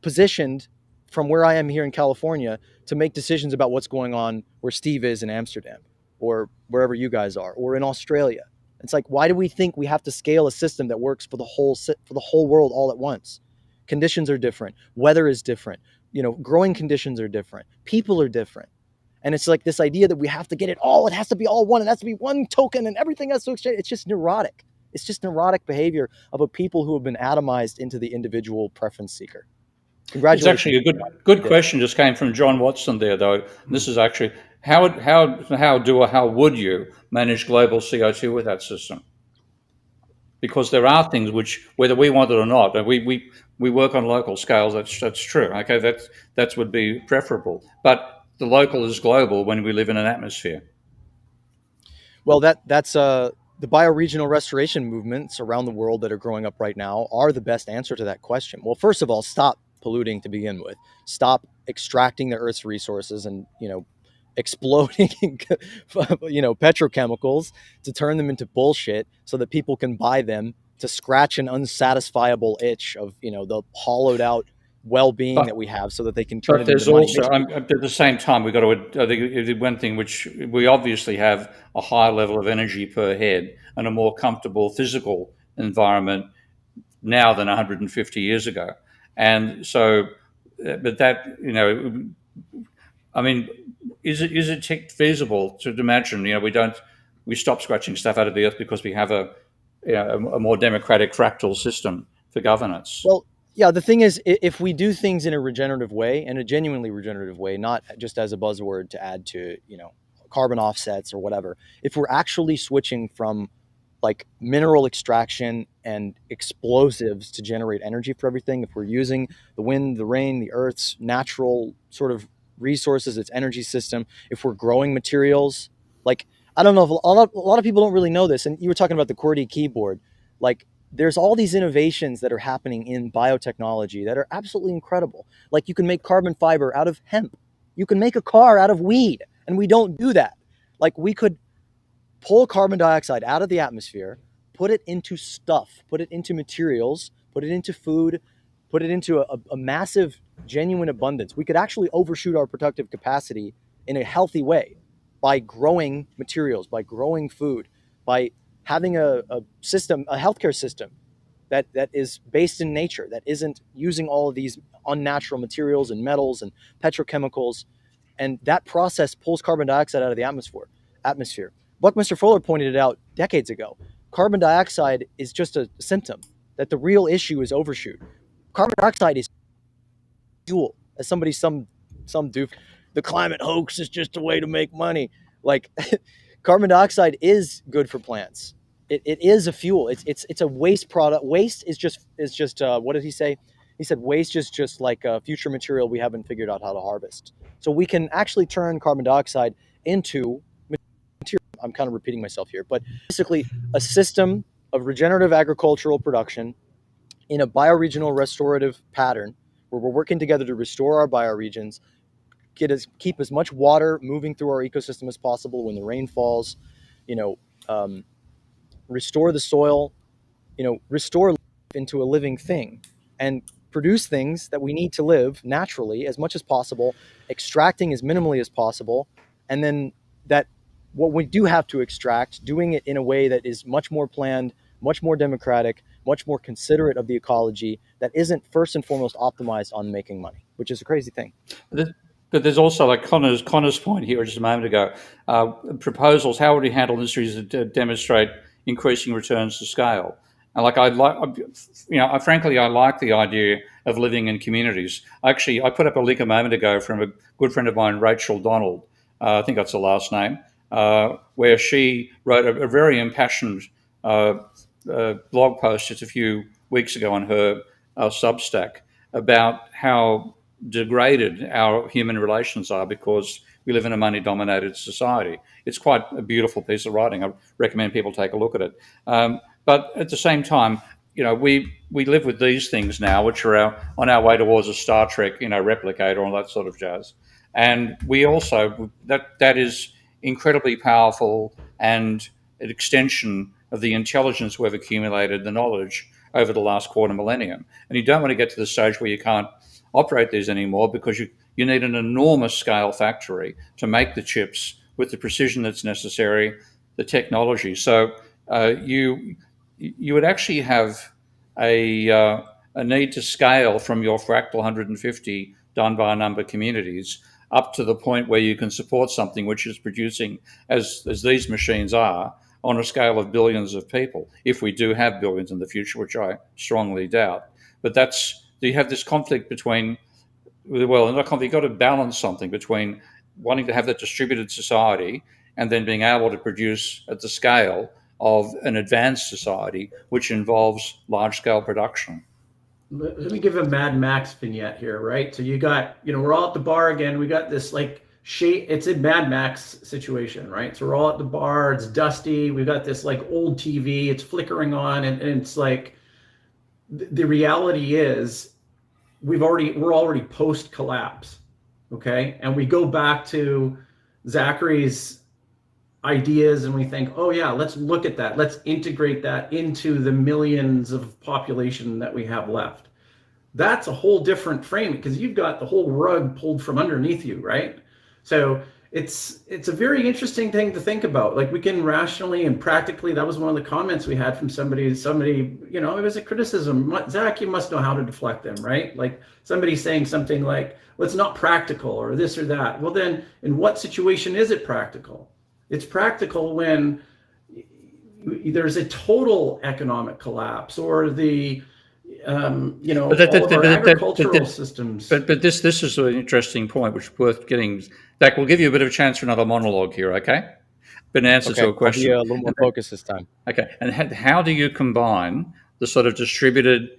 positioned from where I am here in California to make decisions about what's going on where Steve is in Amsterdam, or wherever you guys are, or in Australia. It's like, why do we think we have to scale a system that works for the whole world all at once? Conditions are different. Weather is different. Growing conditions are different. People are different. And it's like this idea that we have to get it all. It has to be all one. It has to be one token and everything has to exchange. It's just neurotic. It's just neurotic behavior of a people who have been atomized into the individual preference seeker. Congratulations. It's actually a good question just came from John Watson there, though. This is actually, how would you manage global CO2 with that system? Because there are things which, whether we want it or not, and we work on local scales, that's true. Okay, that would be preferable. But the local is global when we live in an atmosphere. Well, that's the bioregional restoration movements around the world that are growing up right now are the best answer to that question. Well, first of all, stop polluting to begin with. Stop extracting the Earth's resources and, exploding, petrochemicals to turn them into bullshit so that people can buy them to scratch an unsatisfiable itch of, the hollowed out well-being that we have, so that they can turn it into money. But there's also, at the same time, we've got to, I think one thing which we obviously have a higher level of energy per head and a more comfortable physical environment now than 150 years ago. And so, but that, I mean, is it feasible to imagine? We stop scratching stuff out of the earth because we have a more democratic fractal system for governance. Well, yeah, the thing is, if we do things in a regenerative way, and a genuinely regenerative way, not just as a buzzword to add to, carbon offsets or whatever, if we're actually switching from like mineral extraction and explosives to generate energy for everything, if we're using the wind, the rain, the earth's natural sort of resources, its energy system, if we're growing materials, like, I don't know if a lot of people don't really know this. And you were talking about the QWERTY keyboard, like, there's all these innovations that are happening in biotechnology that are absolutely incredible. Like, you can make carbon fiber out of hemp. You can make a car out of weed, and we don't do that. Like, we could pull carbon dioxide out of the atmosphere, put it into stuff, put it into materials, put it into food, put it into a massive, genuine abundance. We could actually overshoot our productive capacity in a healthy way by growing materials, by growing food, by having a system, a healthcare system that is based in nature, that isn't using all of these unnatural materials and metals and petrochemicals. And that process pulls carbon dioxide out of the atmosphere. Buckminster Fuller pointed it out decades ago. Carbon dioxide is just a symptom, that the real issue is overshoot. Carbon dioxide is fuel. As some doof, the climate hoax is just a way to make money. Like, carbon dioxide is good for plants. It is a fuel. It's a waste product. Waste is just what did he say? He said waste is just like a future material we haven't figured out how to harvest. So we can actually turn carbon dioxide into material. I'm kind of repeating myself here, but basically a system of regenerative agricultural production in a bioregional restorative pattern where we're working together to restore our bioregions, keep as much water moving through our ecosystem as possible when the rain falls, restore the soil, restore life into a living thing, and produce things that we need to live naturally as much as possible, extracting as minimally as possible, and then that what we do have to extract, doing it in a way that is much more planned, much more democratic, much more considerate of the ecology, that isn't first and foremost optimized on making money, which is a crazy thing. But there's also, like Connor's point here just a moment ago, proposals. How would we handle industries that demonstrate increasing returns to scale? And frankly, I like the idea of living in communities. Actually, I put up a link a moment ago from a good friend of mine, Rachel Donald. I think that's the last name, where she wrote a very impassioned blog post just a few weeks ago on her Substack about how degraded our human relations are because we live in a money-dominated society. It's quite a beautiful piece of writing. I recommend people take a look at it. But at the same time, we live with these things now, which are on our way towards a Star Trek, replicator, all that sort of jazz. And we also, that is incredibly powerful and an extension of the intelligence we've accumulated, the knowledge over the last quarter millennium. And you don't want to get to the stage where you can't operate these anymore because you need an enormous scale factory to make the chips with the precision that's necessary, the technology. So you would actually have a need to scale from your fractal 150 done by a number of communities up to the point where you can support something which is producing, as these machines are, on a scale of billions of people, if we do have billions in the future, which I strongly doubt. But you have this conflict between, you've got to balance something between wanting to have that distributed society and then being able to produce at the scale of an advanced society, which involves large-scale production. Let me give a Mad Max vignette here, right? So you got, we're all at the bar again. We got this it's a Mad Max situation, right? So we're all at the bar. It's dusty. We've got this old TV. It's flickering on, and it's like the reality is we're already post collapse, okay? And we go back to Zachary's ideas and we think, oh yeah, let's look at that. Let's integrate that into the millions of population that we have left. That's a whole different frame because you've got the whole rug pulled from underneath you, right? So it's a very interesting thing to think about. Like, we can rationally and practically, that was one of the comments we had from somebody, it was a criticism. Zach, you must know how to deflect them, right? Like, somebody saying something like, well, it's not practical or this or that. Well, then in what situation is it practical? It's practical when there's a total economic collapse, or the all of our agricultural systems. But this is an interesting point, which is worth getting. Zach, we'll give you a bit of a chance for another monologue here, okay? But an answer to a question. I'll be a little more focused this time. Okay, and how do you combine the sort of distributed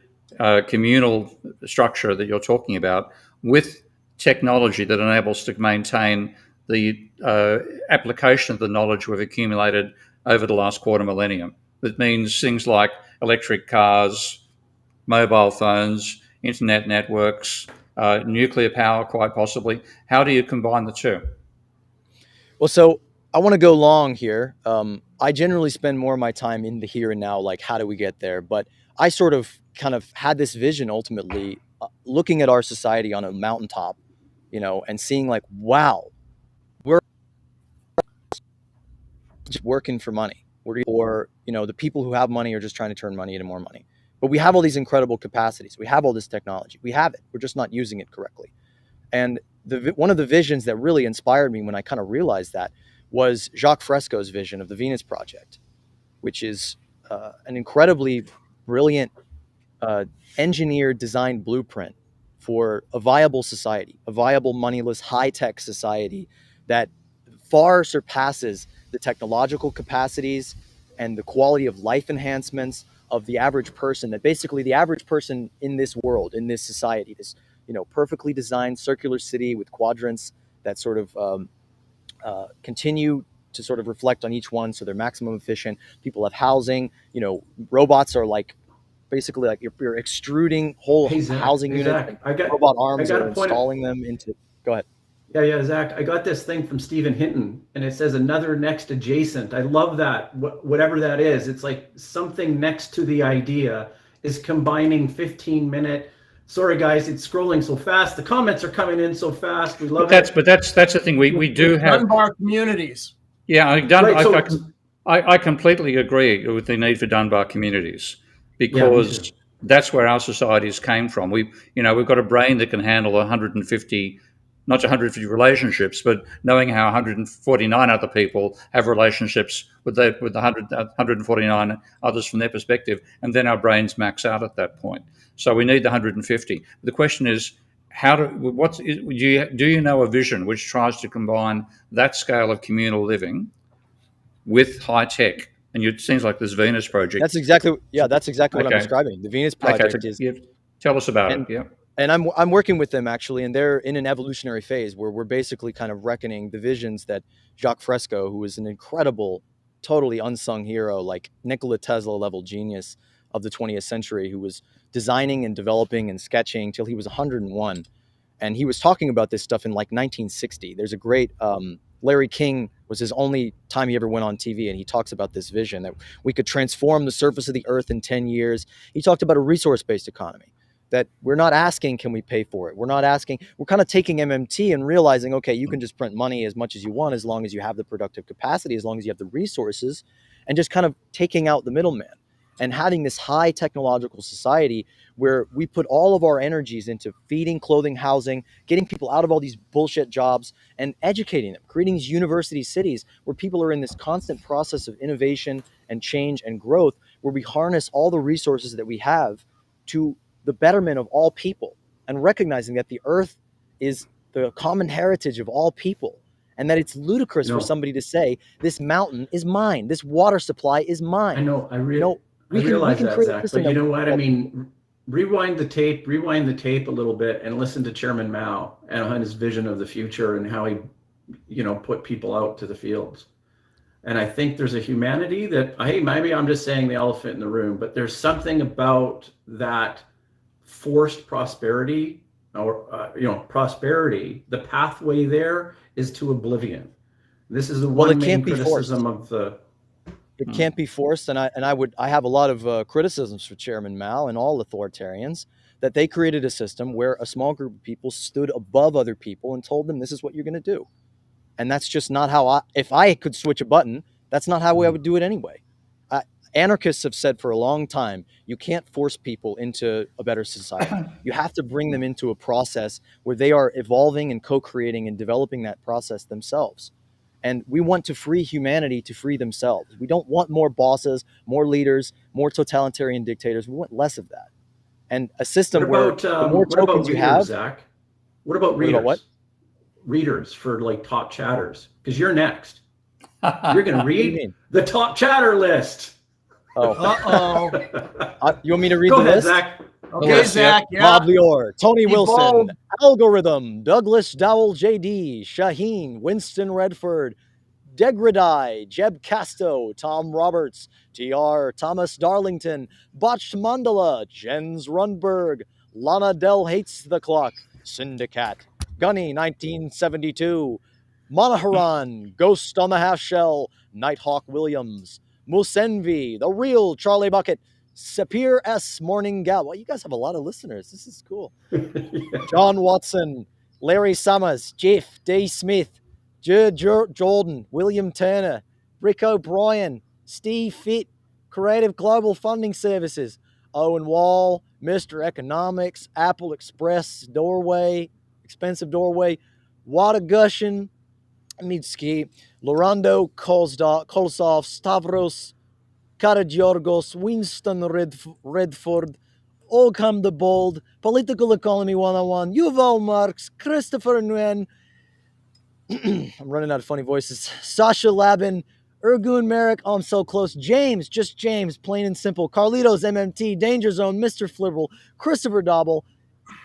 communal structure that you're talking about with technology that enables to maintain the application of the knowledge we've accumulated over the last quarter millennium? That means things like electric cars, mobile phones, internet networks, nuclear power, quite possibly. How do you combine the two? Well, so I want to go long here. I generally spend more of my time in the here and now, like, how do we get there? But I sort of kind of had this vision ultimately, looking at our society on a mountaintop, and seeing like, wow, we're just working for money. Or, the people who have money are just trying to turn money into more money. But we have all these incredible capacities. We have all this technology. We have it. We're just not using it correctly. And one of the visions that really inspired me when I kind of realized that was Jacques Fresco's vision of the Venus Project, which is an incredibly brilliant engineered, designed blueprint for a viable society, a viable, moneyless, high-tech society that far surpasses the technological capacities and the quality of life enhancements of the average person, that basically the average person in this world, in this society, this perfectly designed circular city with quadrants that sort of continue to sort of reflect on each one, so they're maximum efficient. People have housing. Robots are like basically like you're extruding whole housing units. Robot arms are installing them into. Go ahead. Yeah, Zach, I got this thing from Stephen Hinton, and it says another next adjacent. I love that. Whatever that is, it's like something next to the idea is combining 15-minute. Sorry, guys, it's scrolling so fast. The comments are coming in so fast. We love it. But that's the thing. We do have Dunbar communities. Yeah, I completely agree with the need for Dunbar communities, because that's where our societies came from. We've got a brain that can handle 150. Not 150 relationships, but knowing how 149 other people have relationships with the 149 others from their perspective, and then our brains max out at that point. So we need the 150. The question is, do you know a vision which tries to combine that scale of communal living with high tech? And it seems like this Venus project. That's exactly what I'm describing. The Venus project is. Tell us about it. Yeah. And I'm working with them actually, and they're in an evolutionary phase where we're basically kind of reckoning the visions that Jacques Fresco, who was an incredible, totally unsung hero, like Nikola Tesla level genius of the 20th century, who was designing and developing and sketching till he was 101. And he was talking about this stuff in like 1960. There's a great, Larry King was his only time he ever went on TV, and he talks about this vision that we could transform the surface of the earth in 10 years. He talked about a resource-based economy. That we're not asking, can we pay for it? We're not asking, we're kind of taking MMT and realizing, okay, you can just print money as much as you want, as long as you have the productive capacity, as long as you have the resources, and just kind of taking out the middleman and having this high technological society where we put all of our energies into feeding, clothing, housing, getting people out of all these bullshit jobs and educating them, creating these university cities where people are in this constant process of innovation and change and growth, where we harness all the resources that we have to the betterment of all people, and recognizing that the earth is the common heritage of all people, and that it's ludicrous for somebody to say this mountain is mine, this water supply is mine. I know. I realize that, Zach. But you know what? I mean, rewind the tape a little bit, and listen to Chairman Mao and his vision of the future and how he, put people out to the fields. And I think there's a humanity that, hey, maybe I'm just saying the elephant in the room, but there's something about that forced prosperity, or prosperity. The pathway there is to oblivion. This is the one main criticism of the. It can't be forced, and I have a lot of criticisms for Chairman Mao and all authoritarians, that they created a system where a small group of people stood above other people and told them this is what you're going to do. And that's just not how if I could switch a button, that's not how I would do it anyway. Anarchists have said for a long time, you can't force people into a better society. You have to bring them into a process where they are evolving and co-creating and developing that process themselves. And we want to free humanity to free themselves. We don't want more bosses, more leaders, more totalitarian dictators. We want less of that. And a system where the more tokens you have. Zach? What about readers? What about what? Readers for like top chatters, because you're next. You're going to read the top chatter list. Oh, you want me to read Go the ahead, list? Zach. Okay, Zach. Yeah. Bob Lior, Tony Wilson, Evolved. Algorithm, Douglas Dowell, JD, Shaheen, Winston Redford, Degradai, Jeb Casto, Tom Roberts, TR, Thomas Darlington, Botched Mandala, Jens Rundberg, Lana Del Hates the Clock, Syndicate, Gunny 1972, Monaharan, Ghost on the Half Shell, Nighthawk Williams, Musenvi, The Real Charlie Bucket, Sapir S. Morning Gal. Well, you guys have a lot of listeners. This is cool. John Watson, Larry Summers, Jeff D. Smith, Jordan, William Turner, Rick O'Brien, Steve Fitt, Creative Global Funding Services, Owen Wall, Mr. Economics, Apple Express, Doorway, Expensive Doorway, Water Gushin, Mitski, Lorando Kolsov, Stavros Karagiorgos, Winston Redford, Ogham the Bold, Political Economy 101, Yuval Marx, Christopher Nguyen, I'm running out of funny voices, Sasha Labin, Ergun Merrick, oh, I'm so close, James, just James, plain and simple, Carlitos MMT, Danger Zone, Mr. Flibble, Christopher Dobble,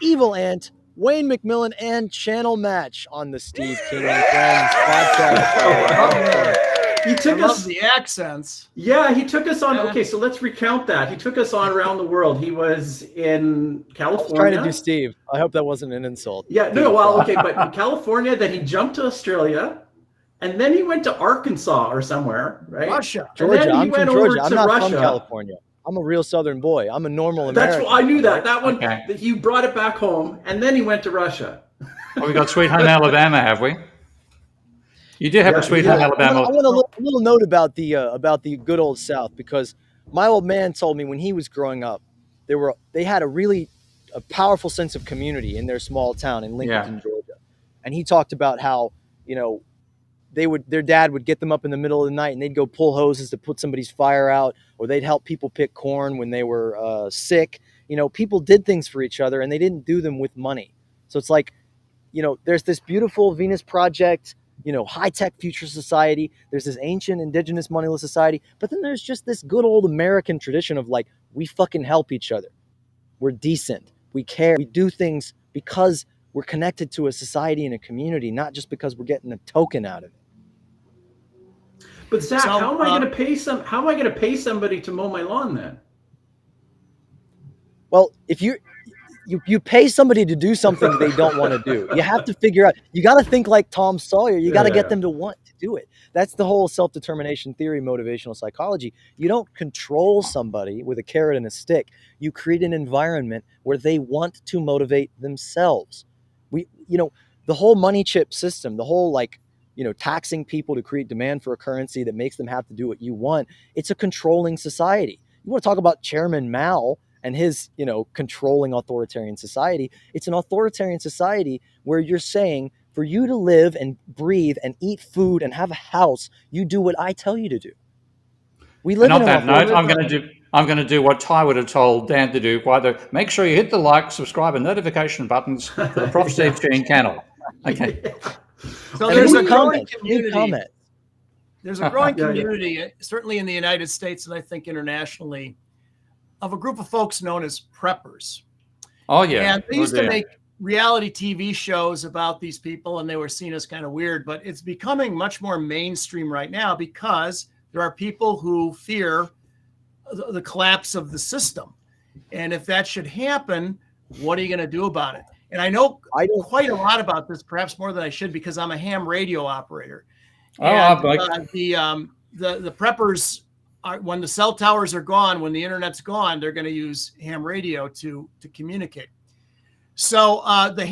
Evil Ant, Wayne McMillan, and Channel Match on the Steve King and Friends podcast. He took I us. love the accents. Yeah, he took us on. Okay, so let's recount that. He took us on around the world. He was in California. I was trying to do Steve. I hope that wasn't an insult. Yeah, no, well, okay, but in California, then he jumped to Australia, and then he went to Arkansas or somewhere, right? Russia. Georgia. I'm from Georgia. I'm not from California. I'm a real Southern boy. I'm a normal American. That's I knew that. That one. Okay. He brought it back home, and then he went to Russia. Well, we got Sweet Home Alabama, have we? You did have a Sweet Home Alabama. I want a little note about the good old South, because my old man told me when he was growing up, they had a powerful sense of community in their small town in Lincoln, Georgia, and he talked about how their dad would get them up in the middle of the night and they'd go pull hoses to put somebody's fire out, or they'd help people pick corn when they were sick. People did things for each other and they didn't do them with money. So it's like, there's this beautiful Venus Project, high-tech future society. There's this ancient indigenous moneyless society. But then there's just this good old American tradition of like, we fucking help each other. We're decent. We care. We do things because we're connected to a society and a community, not just because we're getting a token out of it. But Zach, how am I going to pay somebody to mow my lawn then? Well, if you pay somebody to do something they don't want to do, you have to figure out, you got to think like Tom Sawyer. You got to get them to want to do it. That's the whole self-determination theory, motivational psychology. You don't control somebody with a carrot and a stick. You create an environment where they want to motivate themselves. The whole money chip system, the whole taxing people to create demand for a currency that makes them have to do what you want. It's a controlling society. You want to talk about Chairman Mao and his, controlling authoritarian society. It's an authoritarian society where you're saying, for you to live and breathe and eat food and have a house, you do what I tell you to do. We live And in on that note, authoritarian. I'm going to do what Ty would have told Dan to do. Make sure you hit the like, subscribe, and notification buttons for the Prof. Steve Gene channel. Okay. So And there's a leave growing comments. community. There's a growing community, certainly in the United States, and I think internationally, of a group of folks known as preppers. Oh, yeah. And they used to make reality TV shows about these people, and they were seen as kind of weird, but it's becoming much more mainstream right now because there are people who fear the collapse of the system. And if that should happen, what are you going to do about it? And I know quite a lot about this, perhaps more than I should, because I'm a ham radio operator. And the preppers are, when the cell towers are gone, when the internet's gone, they're going to use ham radio to communicate. So the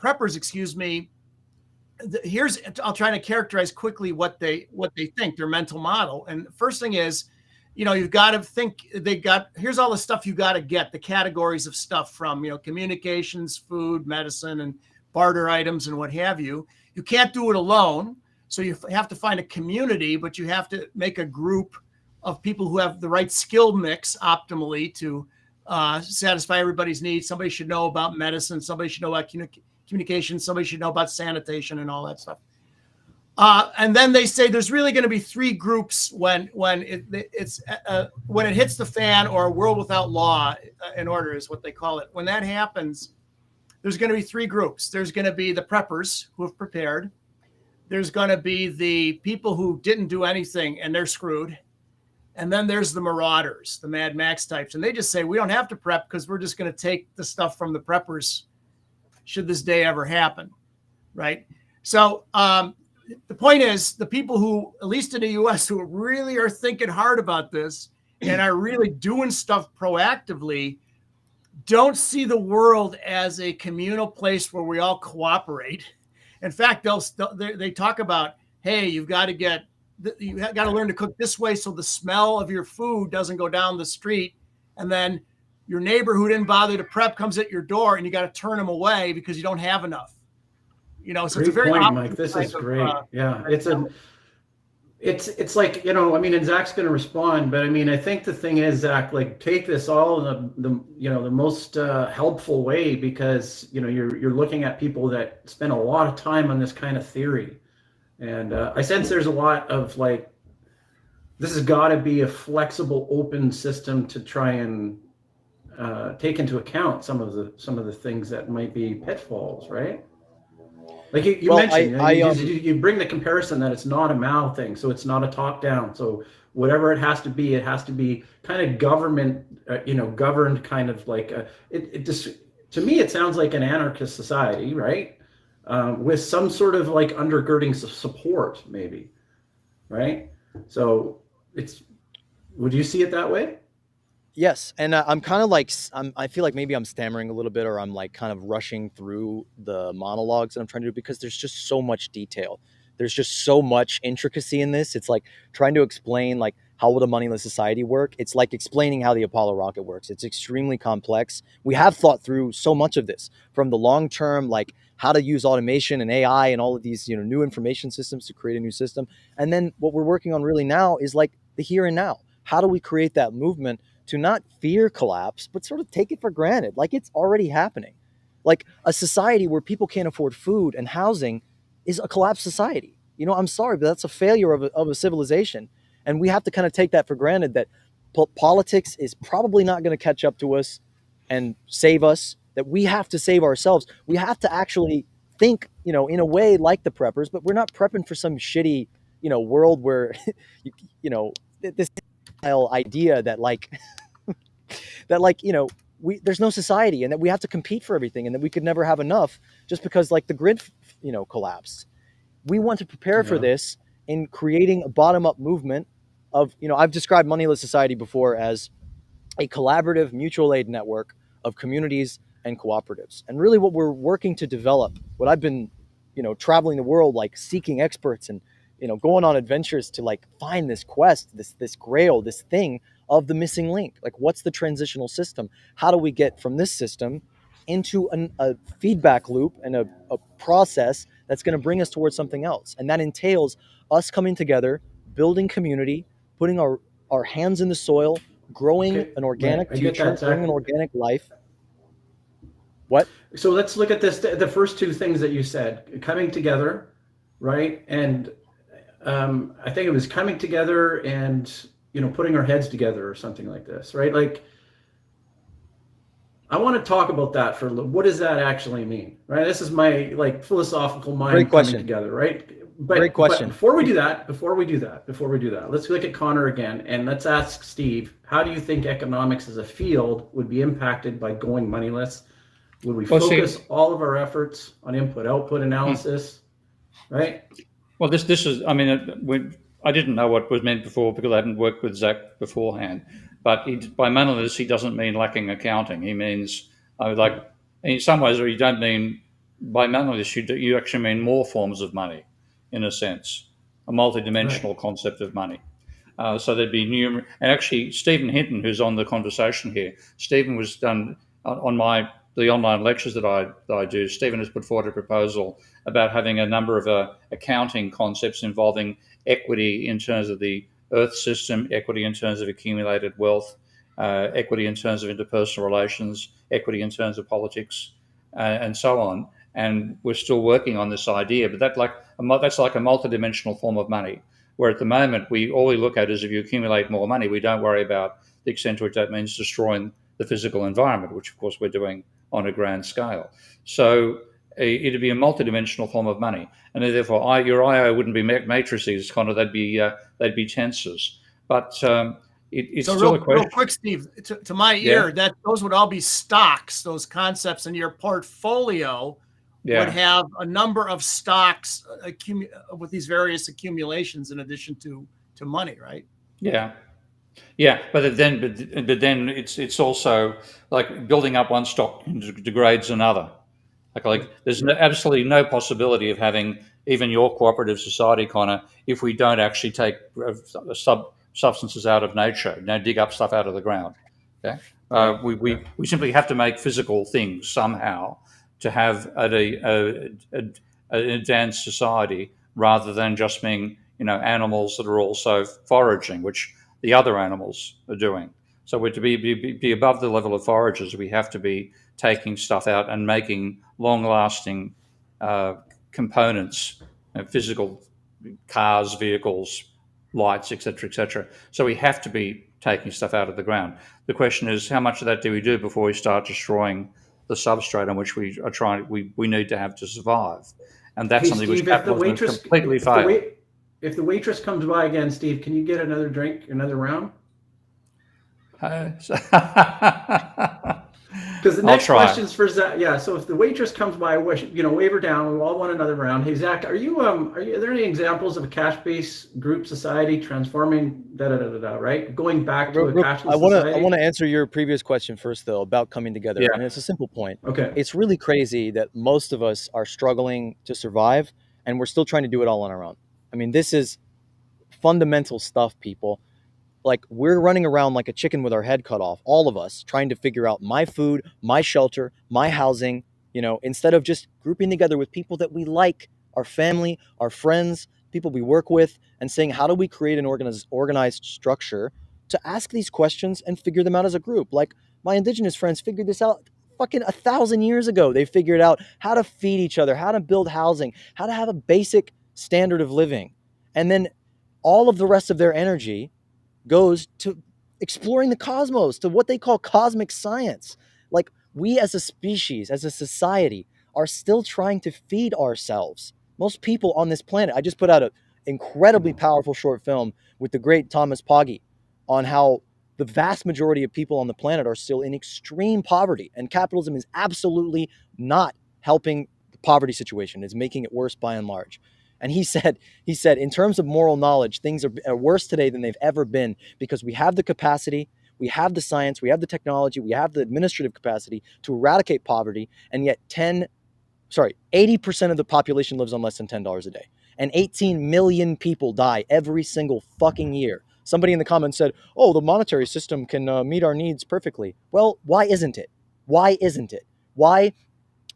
preppers, I'll try to characterize quickly what they think, their mental model. And the first thing is, you've got to think here's all the stuff you got to get, the categories of stuff from, communications, food, medicine, and barter items and what have you. You can't do it alone. So you have to find a community, but you have to make a group of people who have the right skill mix optimally to satisfy everybody's needs. Somebody should know about medicine. Somebody should know about communication. Somebody should know about sanitation and all that stuff. And then they say there's really going to be three groups when it hits the fan, or a world without law and order is what they call it. When that happens, there's going to be three groups. There's going to be the preppers who have prepared. There's going to be the people who didn't do anything and they're screwed. And then there's the marauders, the Mad Max types. And they just say, we don't have to prep because we're just going to take the stuff from the preppers should this day ever happen, right? So the point is, the people who, at least in the US, who really are thinking hard about this and are really doing stuff proactively, don't see the world as a communal place where we all cooperate. In fact, they talk about, hey, you got to learn to cook this way so the smell of your food doesn't go down the street, and then your neighbor who didn't bother to prep comes at your door and you got to turn them away because you don't have enough. So great it's a very point, Mike. This is great. It's like, and Zach's going to respond, but I think the thing is, Zach, like, take this all in the most helpful way, because you're looking at people that spend a lot of time on this kind of theory, and I sense there's a lot of like, this has got to be a flexible, open system to try and take into account some of the things that might be pitfalls, right? Like you mentioned, you bring the comparison that it's not a Mao thing, so it's not a top down. So whatever it has to be kind of government, governed, kind of like it just, to me, it sounds like an anarchist society, right? With some sort of like undergirding support, maybe, right? So would you see it that way? Yes, and I'm kind of like, I feel like maybe I'm stammering a little bit, or I'm like kind of rushing through the monologues that I'm trying to do, because there's just so much detail. There's just so much intricacy in this. It's like trying to explain, like, how would a moneyless society work? It's like explaining how the Apollo rocket works. It's extremely complex. We have thought through so much of this, from the long term, like how to use automation and AI and all of these, new information systems to create a new system. And then what we're working on really now is like the here and now. How do we create that movement to not fear collapse, but sort of take it for granted, like it's already happening? Like a society where people can't afford food and housing is a collapsed society. I'm sorry, but that's a failure of a civilization. And we have to kind of take that for granted, that politics is probably not going to catch up to us and save us, that we have to save ourselves. We have to actually think, in a way like the preppers, but we're not prepping for some shitty, world where, this idea that there's no society, and that we have to compete for everything, and that we could never have enough just because like the grid collapsed. We want to prepare for this in creating a bottom-up movement of, I've described Moneyless Society before as a collaborative mutual aid network of communities and cooperatives. And really what we're working to develop, what I've been traveling the world, like seeking experts and going on adventures to like find this quest, this grail, this thing of the missing link. Like, what's the transitional system? How do we get from this system into a feedback loop and a process that's going to bring us towards something else? And that entails us coming together, building community, putting our hands in the soil, growing an organic future, bringing an organic life. What? So let's look at this, the first two things that you said, coming together, right? And I think it was coming together and, putting our heads together or something like this, right? Like, I want to talk about that for a little. What does that actually mean, right? This is my like philosophical mind coming together, right? Great question. But before we do that, let's look at Connor again, and let's ask Steve, how do you think economics as a field would be impacted by going moneyless? Would we focus all of our efforts on input-output analysis, right? Well, this is, I didn't know what was meant before because I hadn't worked with Zach beforehand. But by moneyless, he doesn't mean lacking accounting. He means, in some ways, you don't mean by moneyless, you actually mean more forms of money, in a sense, a multidimensional Right. concept of money. So there'd be numerous, and actually Stephen Hinton, who's on the conversation here, Stephen was done on the online lectures that I do. Stephen has put forward a proposal about having a number of accounting concepts involving equity in terms of the Earth system, equity in terms of accumulated wealth, equity in terms of interpersonal relations, equity in terms of politics, and so on. And we're still working on this idea, but that's like a multidimensional form of money. Where at the moment all we look at is if you accumulate more money, we don't worry about the extent to which that means destroying the physical environment, which of course we're doing on a grand scale. So it'd be a multidimensional form of money, and therefore your IO wouldn't be matrices, kind of they'd be tensors. But it's So still a question. real quick, Steve, to my ear, that those would all be stocks. Those concepts in your portfolio would have a number of stocks with these various accumulations in addition to money, right? Yeah. But then it's also like building up one stock degrades another. Like there's absolutely no possibility of having even your cooperative society, Connor, if we don't actually take substances out of nature, dig up stuff out of the ground. Okay, we simply have to make physical things somehow to have an advanced society, rather than just being animals that are also foraging, which the other animals are doing. So we're to be above the level of foragers. We have to be taking stuff out and making long-lasting components, physical cars, vehicles, lights, etc., etc. So we have to be taking stuff out of the ground. The question is, how much of that do we do before we start destroying the substrate on which we are trying? We need to have to survive, and that's something Steve, which capitalism has completely failed. If the waitress comes by again, Steve, can you get another drink, another round? Because the next question's for Zach. Yeah, so if the waitress comes by, wave her down. We all want another round. Hey, Zach, are there any examples of a cash-based group society transforming right? Going back to a cashless society? I want to answer your previous question first, though, about coming together. Yeah. And it's a simple point. Okay. It's really crazy that most of us are struggling to survive, and we're still trying to do it all on our own. I mean, this is fundamental stuff, people. Like, we're running around like a chicken with our head cut off, all of us, trying to figure out my food, my shelter, my housing, instead of just grouping together with people that we like, our family, our friends, people we work with, and saying, how do we create an organized structure to ask these questions and figure them out as a group? Like, my indigenous friends figured this out fucking 1,000 years ago. They figured out how to feed each other, how to build housing, how to have a basic standard of living. And then all of the rest of their energy goes to exploring the cosmos, to what they call cosmic science. Like, we as a species, as a society, are still trying to feed ourselves. Most people on this planet, I just put out an incredibly powerful short film with the great Thomas Pogge on how the vast majority of people on the planet are still in extreme poverty, and capitalism is absolutely not helping the poverty situation. It's making it worse by and large. And he said, in terms of moral knowledge, things are worse today than they've ever been, because we have the capacity, we have the science, we have the technology, we have the administrative capacity to eradicate poverty. And yet 80% of the population lives on less than $10 a day. And 18 million people die every single fucking year. Somebody in the comments said, oh, the monetary system can meet our needs perfectly. Well, why isn't it? Why isn't it? Why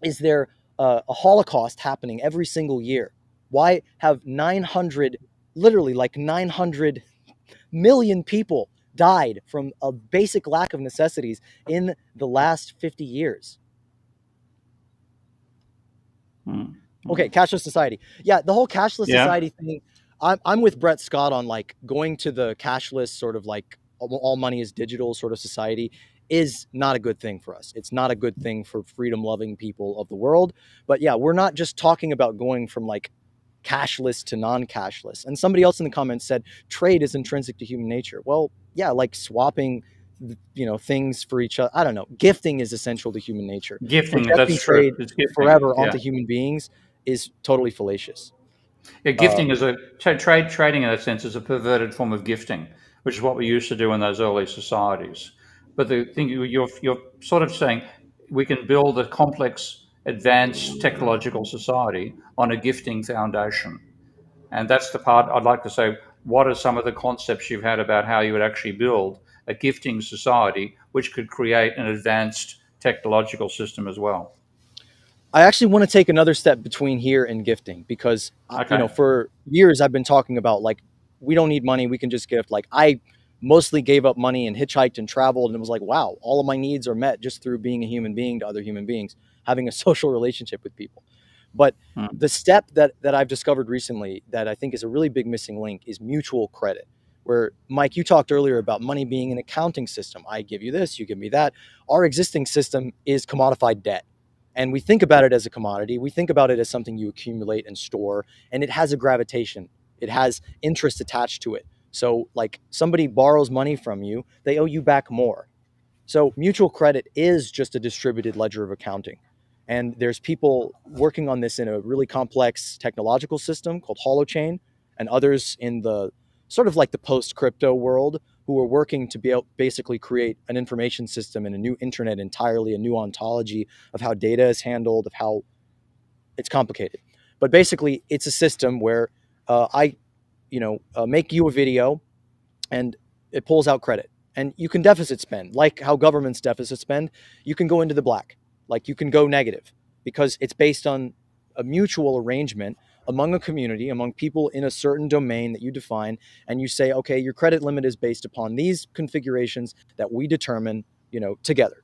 is there a Holocaust happening every single year? Why have 900 million people died from a basic lack of necessities in the last 50 years? Okay, cashless society. Yeah, the whole cashless society thing, I'm with Brett Scott on like going to the cashless sort of like all money is digital sort of society is not a good thing for us. It's not a good thing for freedom-loving people of the world. But yeah, we're not just talking about going from like cashless to non-cashless. And somebody else in the comments said trade is intrinsic to human nature. Well, yeah, like swapping, things for each other. I don't know. Gifting is essential to human nature. Gifting, that's true. Trade forever onto human beings is totally fallacious. Yeah, gifting is trading in a sense is a perverted form of gifting, which is what we used to do in those early societies. But the thing you're sort of saying, we can build a complex advanced technological society on a gifting foundation. And that's the part I'd like to say. What are some of the concepts you've had about how you would actually build a gifting society which could create an advanced technological system as well? I actually want to take another step between here and gifting because, Okay. for years I've been talking about like, we don't need money. We can just gift. Like I mostly gave up money and hitchhiked and traveled and it was like, wow, all of my needs are met just through being a human being to other human beings, having a social relationship with people. But the step that I've discovered recently that I think is a really big missing link is mutual credit. Where, Mike, you talked earlier about money being an accounting system. I give you this, you give me that. Our existing system is commodified debt. And we think about it as a commodity. We think about it as something you accumulate and store, and it has a gravitation. It has interest attached to it. So, like somebody borrows money from you, they owe you back more. So, mutual credit is just a distributed ledger of accounting. And there's people working on this in a really complex technological system called Holochain, and others in the sort of like the post-crypto world who are working to be able basically create an information system and a new internet entirely, a new ontology of how data is handled, of how it's complicated. But basically, it's a system where I make you a video and it pulls out credit. And you can deficit spend, like how governments deficit spend. You can go into the black, like you can go negative, because it's based on a mutual arrangement among a community, among people in a certain domain that you define. And you say, okay, your credit limit is based upon these configurations that we determine, together.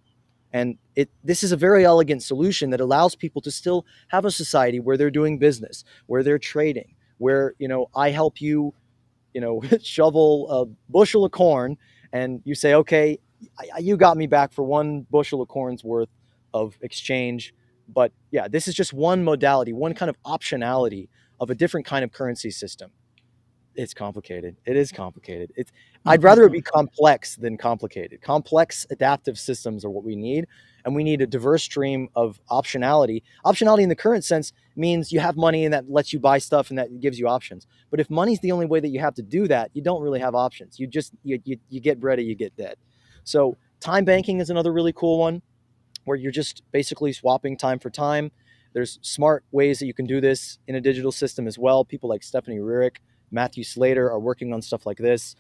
And this is a very elegant solution that allows people to still have a society where they're doing business, where they're trading, where, I help you, shovel a bushel of corn, and you say, okay, you got me back for 1 bushel of corn's worth of exchange. But yeah, this is just one modality, one kind of optionality of a different kind of currency system. It's complicated. It is complicated. I'd rather it be complex than complicated. Complex adaptive systems are what we need. And we need a diverse stream of optionality. Optionality in the current sense means you have money and that lets you buy stuff and that gives you options. But if money's the only way that you have to do that, you don't really have options. You just, you get bread or you get dead. So time banking is another really cool one where you're just basically swapping time for time. There's smart ways that you can do this in a digital system as well. People like Stephanie Rurick, Matthew Slater are working on stuff like this.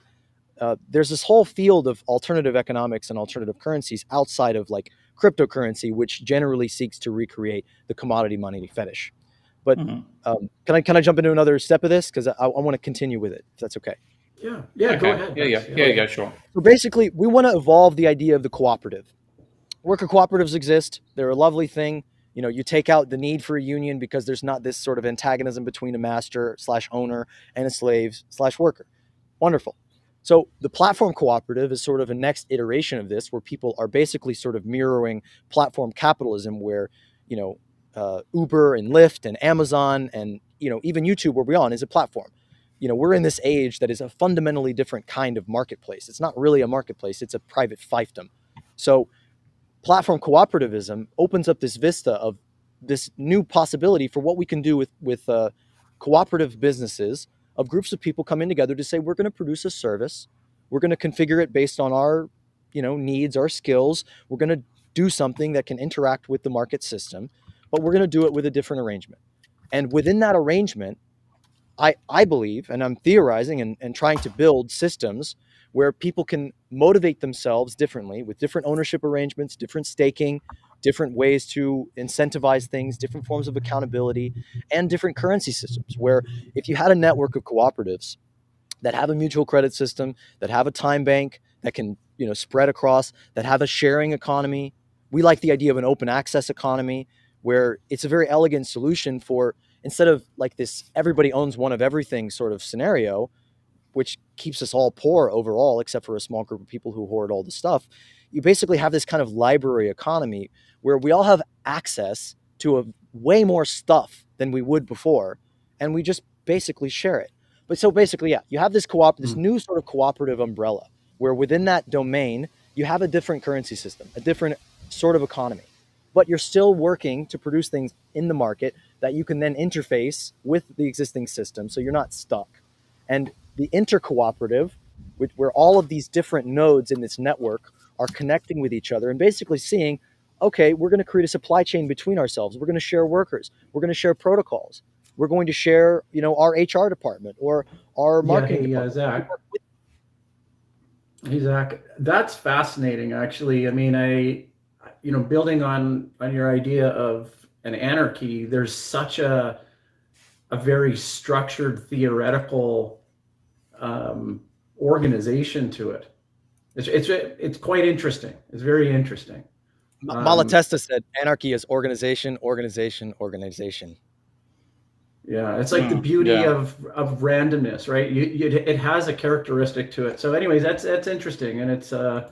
There's this whole field of alternative economics and alternative currencies outside of like cryptocurrency, which generally seeks to recreate the commodity money fetish. But can I jump into another step of this? Because I want to continue with it, if that's okay. Yeah, Okay. go ahead. Yeah, sure. So basically, we want to evolve the idea of the cooperative. Worker cooperatives exist. They're a lovely thing. You take out the need for a union because there's not this sort of antagonism between a master/owner and a slave/worker. Wonderful. So the platform cooperative is sort of a next iteration of this, where people are basically sort of mirroring platform capitalism, where, Uber and Lyft and Amazon and, even YouTube, where we're on, is a platform. We're in this age that is a fundamentally different kind of marketplace. It's not really a marketplace. It's a private fiefdom. So platform cooperativism opens up this vista of this new possibility for what we can do with cooperative businesses of groups of people coming together to say, we're going to produce a service. We're going to configure it based on our, needs, our skills. We're going to do something that can interact with the market system, but we're going to do it with a different arrangement. And within that arrangement, I believe, and I'm theorizing and trying to build systems where people can motivate themselves differently with different ownership arrangements, different staking, different ways to incentivize things, different forms of accountability, and different currency systems, where if you had a network of cooperatives that have a mutual credit system, that have a time bank that can, spread across, that have a sharing economy. We like the idea of an open access economy where it's a very elegant solution for, instead of like this everybody owns one of everything sort of scenario, which keeps us all poor overall, except for a small group of people who hoard all the stuff. You basically have this kind of library economy where we all have access to a way more stuff than we would before, and we just basically share it. But so basically, yeah, you have this this new sort of cooperative umbrella where within that domain, you have a different currency system, a different sort of economy, but you're still working to produce things in the market that you can then interface with the existing system, so you're not stuck. And the intercooperative, where all of these different nodes in this network are connecting with each other and basically seeing, okay, we're going to create a supply chain between ourselves. We're going to share workers. We're going to share protocols. We're going to share, our HR department or our marketing department. Zach. Hey, Zach, that's fascinating, actually. I mean, building on your idea of an anarchy, there's such a very structured theoretical organization to it. It's quite interesting. It's very interesting. Malatesta said anarchy is organization, organization, organization. Yeah, it's like the beauty of randomness, right? It has a characteristic to it. So anyways, that's interesting. And it's So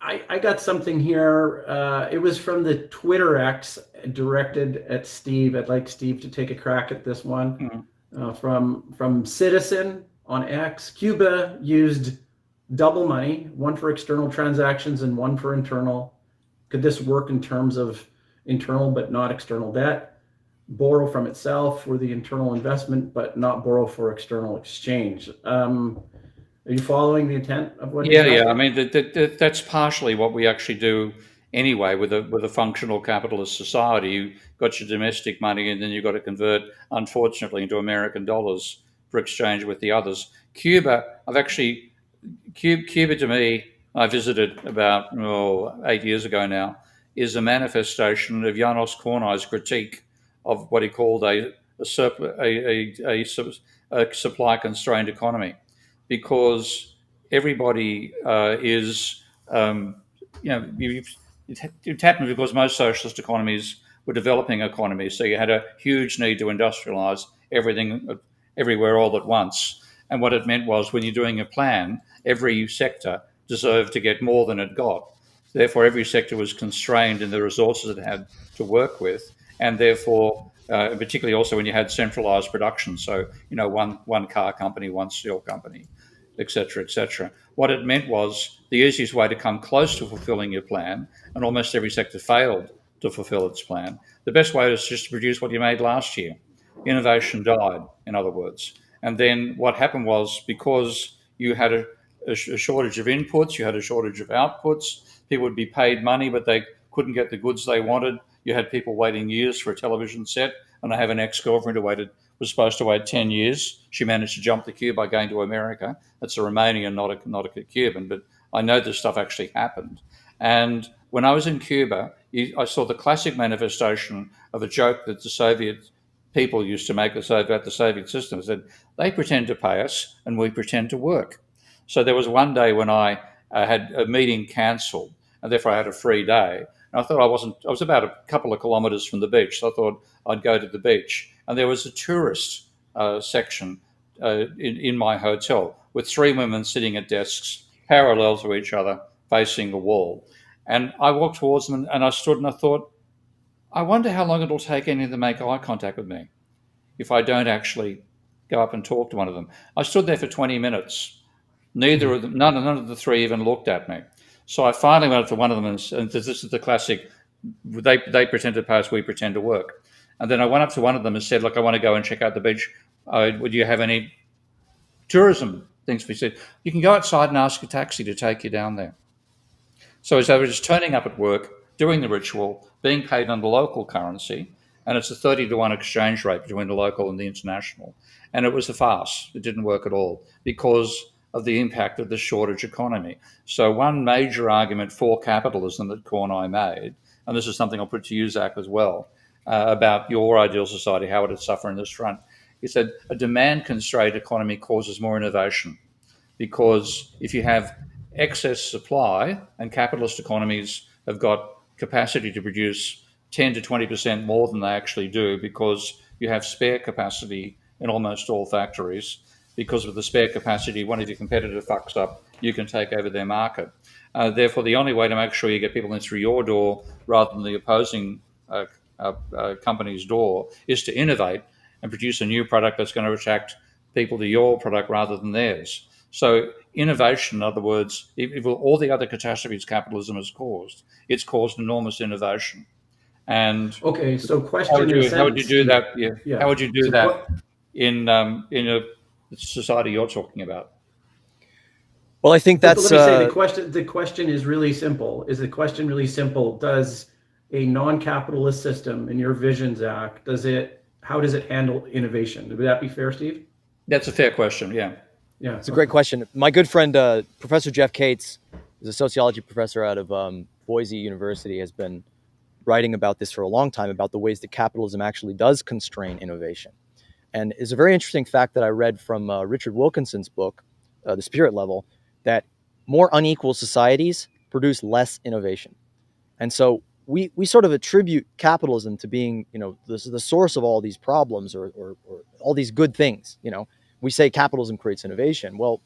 I got something here. It was from the Twitter X, directed at Steve. I'd like Steve to take a crack at this one. From Citizen on X. Cuba used double money, one for external transactions and one for internal. Could this work in terms of internal but not external debt? Borrow from itself for the internal investment, but not borrow for external exchange. Are you following the intent of what? Yeah. I mean, that's partially what we actually do anyway with a functional capitalist society. You got your domestic money, and then you got to convert, unfortunately, into American dollars for exchange with the others. Cuba to me, I visited about 8 years ago now, is a manifestation of Janos Kornai's critique of what he called a supply constrained economy, because everybody is, it happened because most socialist economies were developing economies. So you had a huge need to industrialize everything everywhere all at once. And what it meant was, when you're doing a plan, every sector deserved to get more than it got. Therefore, every sector was constrained in the resources it had to work with. And therefore, particularly also when you had centralized production. So, one car company, one steel company, et cetera, et cetera. What it meant was the easiest way to come close to fulfilling your plan, and almost every sector failed to fulfill its plan. The best way is just to produce what you made last year. Innovation died, in other words. And then what happened was, because you had a shortage of inputs, you had a shortage of outputs, people would be paid money, but they couldn't get the goods they wanted. You had people waiting years for a television set. And I have an ex-girlfriend who was supposed to wait 10 years. She managed to jump the queue by going to America. That's a Romanian, not a Cuban, but I know this stuff actually happened. And when I was in Cuba, I saw the classic manifestation of a joke that the Soviet people used to make about the Soviet system. That they pretend to pay us and we pretend to work. So there was one day when I had a meeting cancelled, and therefore I had a free day. And I thought I was about a couple of kilometres from the beach, so I thought I'd go to the beach. And there was a tourist section in my hotel with 3 women sitting at desks parallel to each other, facing a wall. And I walked towards them, and I stood and I thought, I wonder how long it'll take any of them to make eye contact with me if I don't actually go up and talk to one of them. I stood there for 20 minutes. None of the 3 even looked at me. So I finally went up to one of them, and this is the classic, they pretend to pay us, we pretend to work. And then I went up to one of them and said, look, I want to go and check out the beach. Would you have any tourism things? We said, you can go outside and ask a taxi to take you down there. So as I was just turning up at work, doing the ritual, being paid under local currency, and it's a 30-to-1 exchange rate between the local and the international. And it was a farce. It didn't work at all because of the impact of the shortage economy. So one major argument for capitalism that Kornai made, and this is something I'll put to you, Zach, as well, about your ideal society, how it would suffer in this front, is that a demand-constrained economy causes more innovation, because if you have excess supply, and capitalist economies have got capacity to produce 10 to 20% more than they actually do, because you have spare capacity in almost all factories. Because with the spare capacity, one of your competitors fucks up, you can take over their market. Therefore, the only way to make sure you get people in through your door rather than the opposing company's door is to innovate and produce a new product that's going to attract people to your product rather than theirs. So innovation, in other words, if all the other catastrophes capitalism has caused, it's caused enormous innovation. And okay, so question: how would you do that? Yeah. How would you do that in a society you're talking about? Well, I think But that's let me say the question is really simple. Is the question really simple? Does a non-capitalist system, in your vision, Zach, how does it handle innovation? Would that be fair, Steve? That's a fair question. Yeah. Yeah. it's a great question. My good friend, Professor Jeff Cates, is a sociology professor out of Boise University, has been writing about this for a long time, about the ways that capitalism actually does constrain innovation. And it's a very interesting fact that I read from Richard Wilkinson's book, The Spirit Level, that more unequal societies produce less innovation. And so we sort of attribute capitalism to being, the source of all these problems or all these good things. We say capitalism creates innovation. Well,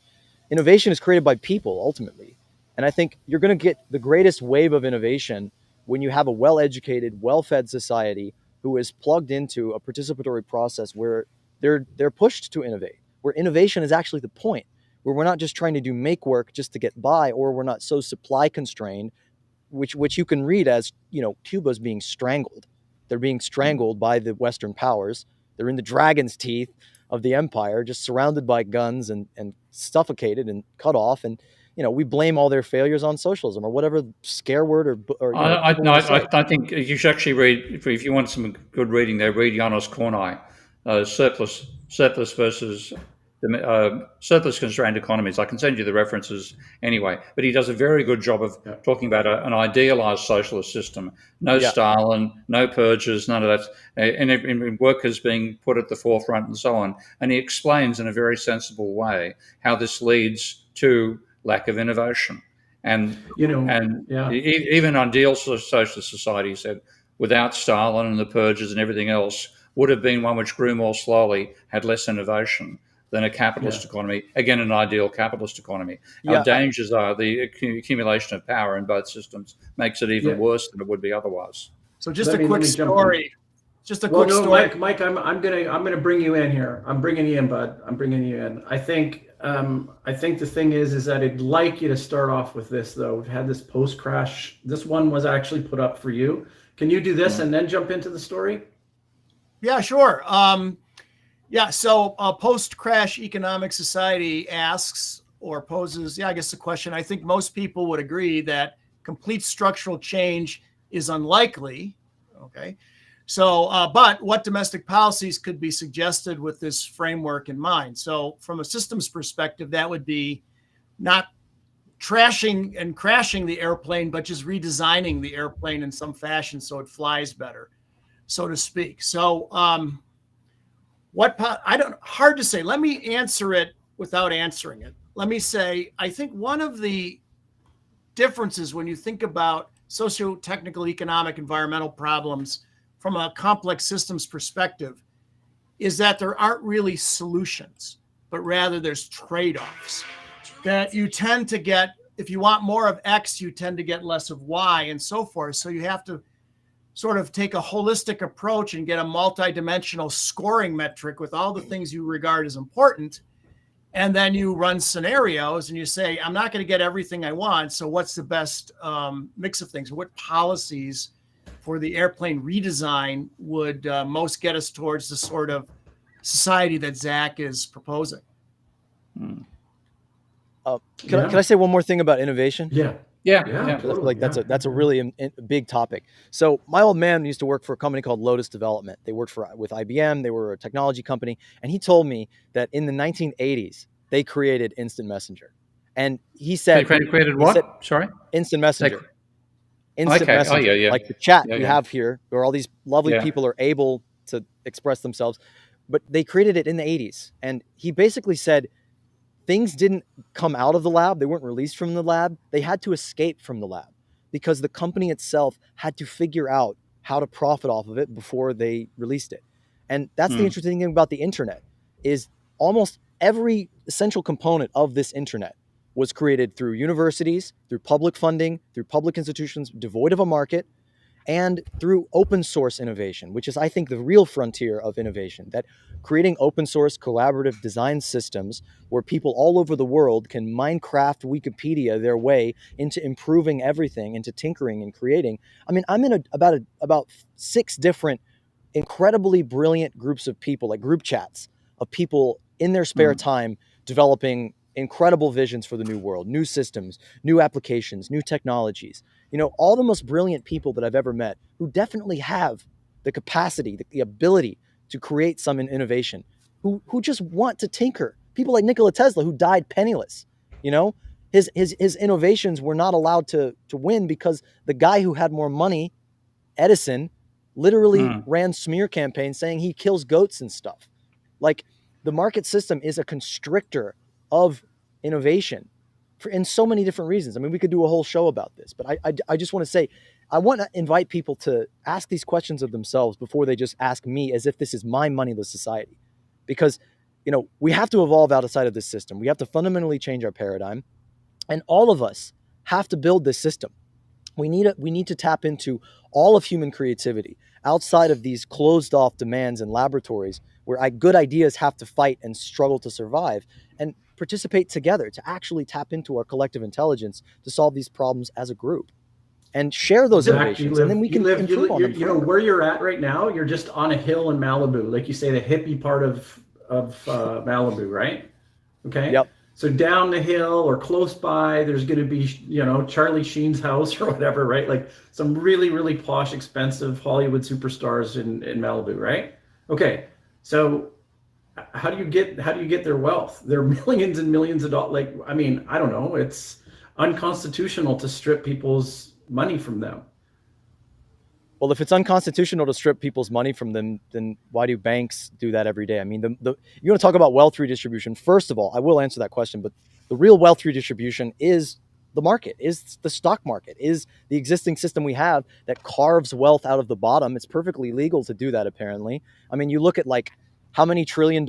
innovation is created by people ultimately. And I think you're going to get the greatest wave of innovation when you have a well-educated, well-fed society who is plugged into a participatory process where they're pushed to innovate, where innovation is actually the point, where we're not just trying to do make work just to get by, or we're not so supply constrained, which you can read as, Cuba's being strangled. They're being strangled by the Western powers. They're in the dragon's teeth of the empire, just surrounded by guns and suffocated and cut off. And, we blame all their failures on socialism or whatever scare word or I think you should actually read, if you want some good reading there, read Janos Kornai, surplus versus surplus constrained economies. I can send you the references anyway, but he does a very good job of talking about an idealized socialist system. No Stalin, no purges, none of that, and workers being put at the forefront and so on. And he explains in a very sensible way how this leads to lack of innovation. And even ideal socialist society, he said, without Stalin and the purges and everything else, would have been one which grew more slowly, had less innovation than a capitalist economy, again, an ideal capitalist economy. Our dangers are the accumulation of power in both systems makes it even worse than it would be otherwise. So just a quick story. Just a quick story. Mike, I'm gonna bring you in here. I'm bringing you in, bud. I'm bringing you in. I think the thing is that I'd like you to start off with this, though. We've had this post crash. This one was actually put up for you. Can you do this and then jump into the story? Yeah, sure. So post-crash economic society asks or poses, I guess the question, I think most people would agree that complete structural change is unlikely. Okay. So, but what domestic policies could be suggested with this framework in mind? So from a systems perspective, that would be not trashing and crashing the airplane, but just redesigning the airplane in some fashion so it flies better, so to speak. So, hard to say. Let me answer it without answering it. Let me say, I think one of the differences when you think about socio-technical, economic, environmental problems from a complex systems perspective is that there aren't really solutions, but rather there's trade-offs that you tend to get. If you want more of X, you tend to get less of Y and so forth. So you have to sort of take a holistic approach and get a multidimensional scoring metric with all the things you regard as important. And then you run scenarios and you say, I'm not going to get everything I want. So what's the best mix of things? What policies for the airplane redesign would most get us towards the sort of society that Zach is proposing? Can I say one more thing about innovation? Yeah. Totally. That's a really big topic. So my old man used to work for a company called Lotus Development. They worked with IBM. They were a technology company. And he told me that in the 1980s, they created Instant Messenger. And he said... They created what? Sorry? Instant Messenger. Instant Messenger. Like the chat we have here, where all these lovely people are able to express themselves. But they created it in the 80s. And he basically said, things didn't come out of the lab. They weren't released from the lab. They had to escape from the lab because the company itself had to figure out how to profit off of it before they released it. And that's the interesting thing about the internet is almost every essential component of this internet was created through universities, through public funding, through public institutions devoid of a market, and through open source innovation, which is, I think, the real frontier of innovation, that creating open source collaborative design systems where people all over the world can Minecraft Wikipedia their way into improving everything, into tinkering and creating. I mean, I'm in about 6 different incredibly brilliant groups of people, like group chats of people in their spare time developing incredible visions for the new world, new systems, new applications, new technologies. All the most brilliant people that I've ever met who definitely have the capacity, the ability to create some innovation, who just want to tinker. People like Nikola Tesla, who died penniless. His innovations were not allowed to win because the guy who had more money, Edison, literally ran smear campaigns saying he kills goats and stuff. Like, the market system is a constrictor of innovation in so many different reasons. I mean, we could do a whole show about this, but I just want to say, I want to invite people to ask these questions of themselves before they just ask me as if this is my moneyless society. Because, we have to evolve outside of this system. We have to fundamentally change our paradigm. And all of us have to build this system. We need to tap into all of human creativity outside of these closed off demands and laboratories where good ideas have to fight and struggle to survive, and participate together to actually tap into our collective intelligence to solve these problems as a group and share those innovations. And then we can improve on them. Where you're at right now, you're just on a hill in Malibu, like you say, the hippie part of Malibu, right? Okay. Yep. So down the hill or close by, there's going to be, Charlie Sheen's house or whatever, right? Like some really, really posh, expensive Hollywood superstars in Malibu, right? Okay. So how do you get their wealth? They're millions and millions of dollars. Like, I mean, I don't know. It's unconstitutional to strip people's money from them. Well, if it's unconstitutional to strip people's money from them, then why do banks do that every day? I mean, you want to talk about wealth redistribution. First of all, I will answer that question, but the real wealth redistribution is the market, is the stock market, is the existing system we have that carves wealth out of the bottom. It's perfectly legal to do that, apparently. I mean, you look at like how many $1 trillion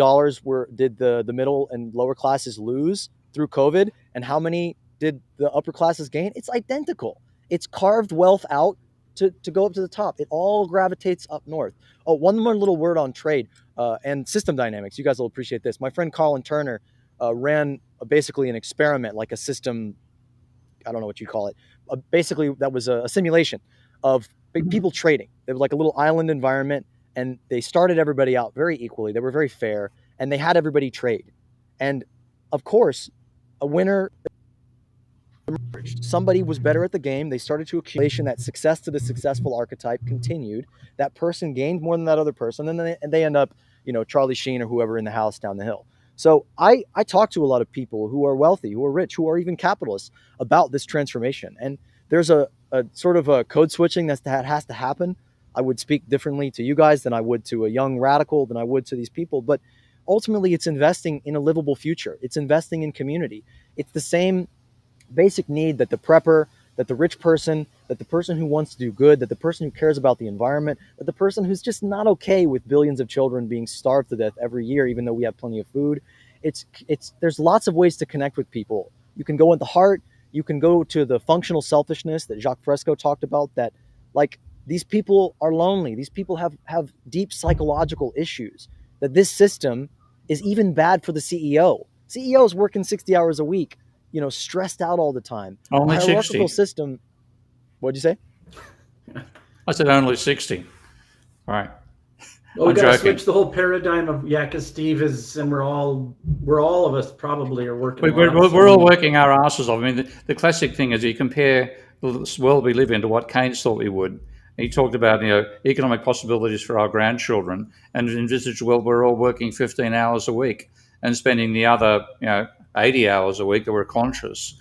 did the middle and lower classes lose through COVID, and how many did the upper classes gain? It's identical. It's carved wealth out to go up to the top. It all gravitates up north. Oh, one more little word on trade and system dynamics. You guys will appreciate this. My friend Colin Turner ran basically an experiment, like a system, I don't know what you call it. Basically, that was a simulation of people trading. It was like a little island environment, and they started everybody out very equally. They were very fair, and they had everybody trade. And of course, a winner emerged. Somebody was better at the game. They started to accumulate that success to the successful archetype continued. That person gained more than that other person, and then they end up, Charlie Sheen or whoever in the house down the hill. So I talk to a lot of people who are wealthy, who are rich, who are even capitalists about this transformation. And there's a sort of a code switching that has to happen. I would speak differently to you guys than I would to a young radical, than I would to these people. But ultimately, it's investing in a livable future. It's investing in community. It's the same basic need that the prepper, that the rich person, that the person who wants to do good, that the person who cares about the environment, that the person who's just not okay with billions of children being starved to death every year, even though we have plenty of food. There's lots of ways to connect with people. You can go in the heart. You can go to the functional selfishness that Jacques Fresco talked about, that like these people are lonely. These people have deep psychological issues, that this system is even bad for the CEO. CEO is working 60 hours a week, stressed out all the time. Only a hierarchical 60. system. What'd you say? I said only 60. All right. Well, we got to switch the whole paradigm of, because Steve is, and we're all of us probably are working. We're all working our asses off. I mean, the classic thing is you compare this world we live in to what Keynes thought we would. He talked about economic possibilities for our grandchildren, and envisaged, well, we're all working 15 hours a week and spending the other 80 hours a week that we're conscious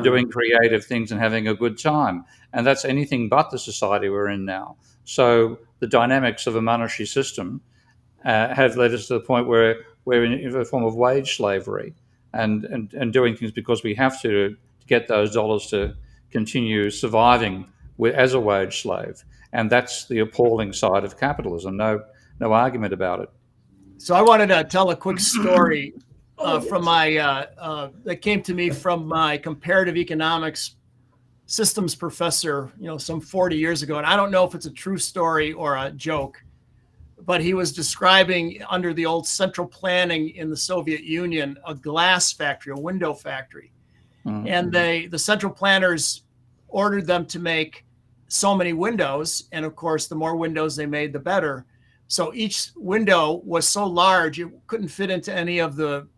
doing creative things and having a good time. And that's anything but the society we're in now. So the dynamics of a monetary system have led us to the point where we're in a form of wage slavery and doing things because we have to get those dollars to continue surviving as a wage slave. And that's the appalling side of capitalism. No argument about it. So I wanted to tell a quick story from my that came to me from my comparative economics systems professor, some 40 years ago. And I don't know if it's a true story or a joke, but he was describing under the old central planning in the Soviet Union, a glass factory, a window factory. Mm-hmm. And the central planners ordered them to make so many windows. And of course, the more windows they made, the better. So each window was so large, it couldn't fit into any of the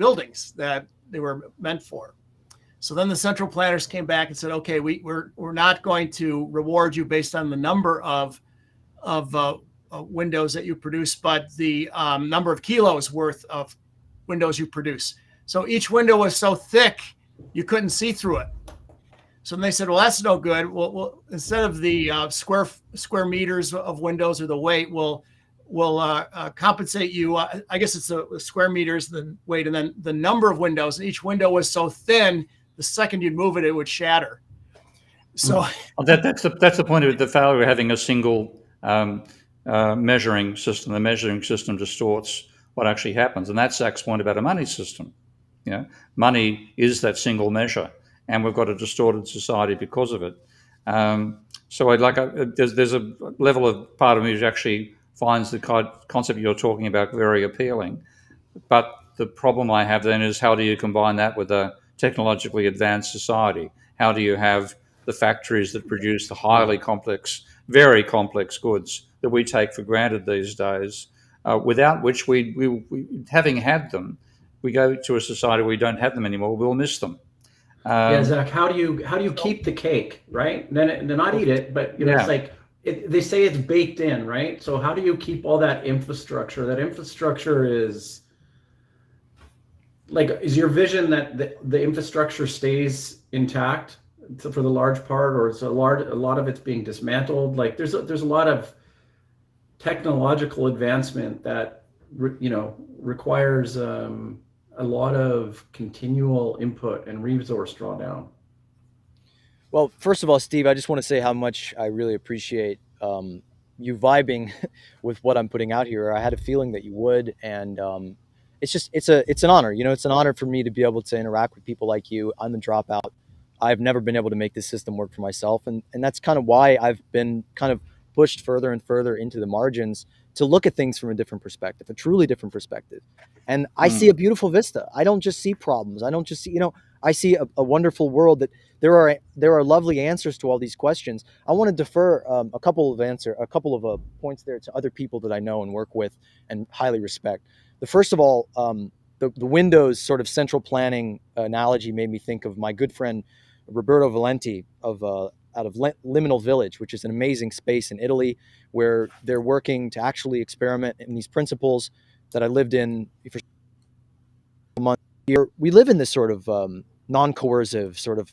buildings that they were meant for. So then the central planners came back and said, okay, we're not going to reward you based on the number of windows that you produce, but the number of kilos worth of windows you produce. So each window was so thick you couldn't see through it. So then they said, well, that's no good. Well, instead of the square meters of windows or the weight, we'll compensate you. I guess it's the square meters, the weight, and then the number of windows. And each window was so thin, the second you'd move it, it would shatter. So that's the point of it. The failure of having a single measuring system. The measuring system distorts what actually happens, and that's Zach's point about a money system. Money is that single measure, and we've got a distorted society because of it. So there's a level of part of me that actually finds the concept you're talking about very appealing. But the problem I have then is, how do you combine that with a technologically advanced society? How do you have the factories that produce the highly complex, very complex goods that we take for granted these days, without which we having had them, we go to a society where we don't have them anymore, we'll miss them. Zach, how do you keep the cake, right? Then not eat it, but it's like they say it's baked in, right? So how do you keep all that infrastructure? That infrastructure is like, is your vision that the infrastructure stays intact for the large part, or it's a lot of it's being dismantled? Like there's a lot of technological advancement that requires a lot of continual input and resource drawdown. Well, first of all, Steve, I just want to say how much I really appreciate you vibing with what I'm putting out here. I had a feeling that you would, and it's an honor. It's an honor for me to be able to interact with people like you. I'm a dropout. I've never been able to make this system work for myself, and that's kind of why I've been kind of pushed further and further into the margins to look at things from a different perspective, a truly different perspective. And I see a beautiful vista. I don't just see problems. I don't just see, I see a wonderful world that there are lovely answers to all these questions. I want to defer a couple of points there to other people that I know and work with and highly respect. The first of all, the Windows sort of central planning analogy made me think of my good friend Roberto Valenti out of Liminal Village, which is an amazing space in Italy where they're working to actually experiment in these principles that I lived in for a month here. We live in this sort of non-coercive, sort of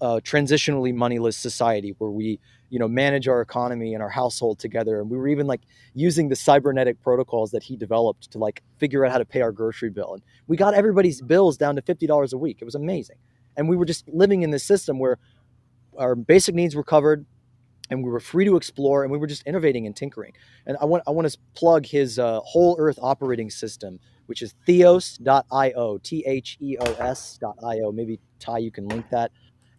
transitionally moneyless society where we, manage our economy and our household together. And we were even like using the cybernetic protocols that he developed to like figure out how to pay our grocery bill. And we got everybody's bills down to $50 a week. It was amazing. And we were just living in this system where our basic needs were covered and we were free to explore, and we were just innovating and tinkering. And I want to plug his whole earth operating system, which is theos.io, theos.io. Maybe Ty, you can link that.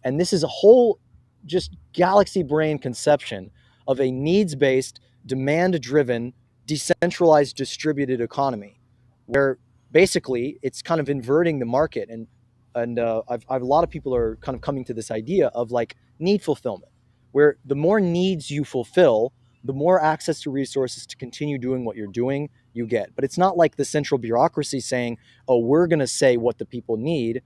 And this is a whole just galaxy brain conception of a needs-based, demand-driven, decentralized, distributed economy, where basically it's kind of inverting the market. And I've a lot of people are kind of coming to this idea of like need fulfillment, where the more needs you fulfill, the more access to resources to continue doing what you're doing you get. But it's not like the central bureaucracy saying, oh, we're going to say what the people need.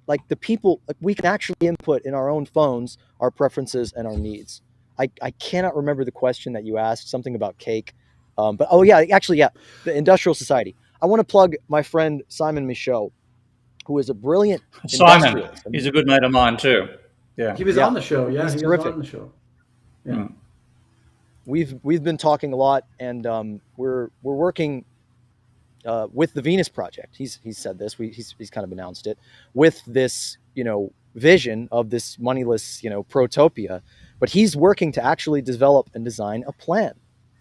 Like the people, we can actually input in our own phones our preferences and our needs. I cannot remember the question that you asked, something about cake. But the industrial society. I want to plug my friend Simon Michaud, who is a brilliant Simon. He's a good mate of mine too. Yeah, he was on the show. Yeah, he's he terrific. was on the show. Yeah, we've been talking a lot, and we're working with the Venus Project. He's said this. He's kind of announced it with this vision of this moneyless protopia, but he's working to actually develop and design a plan,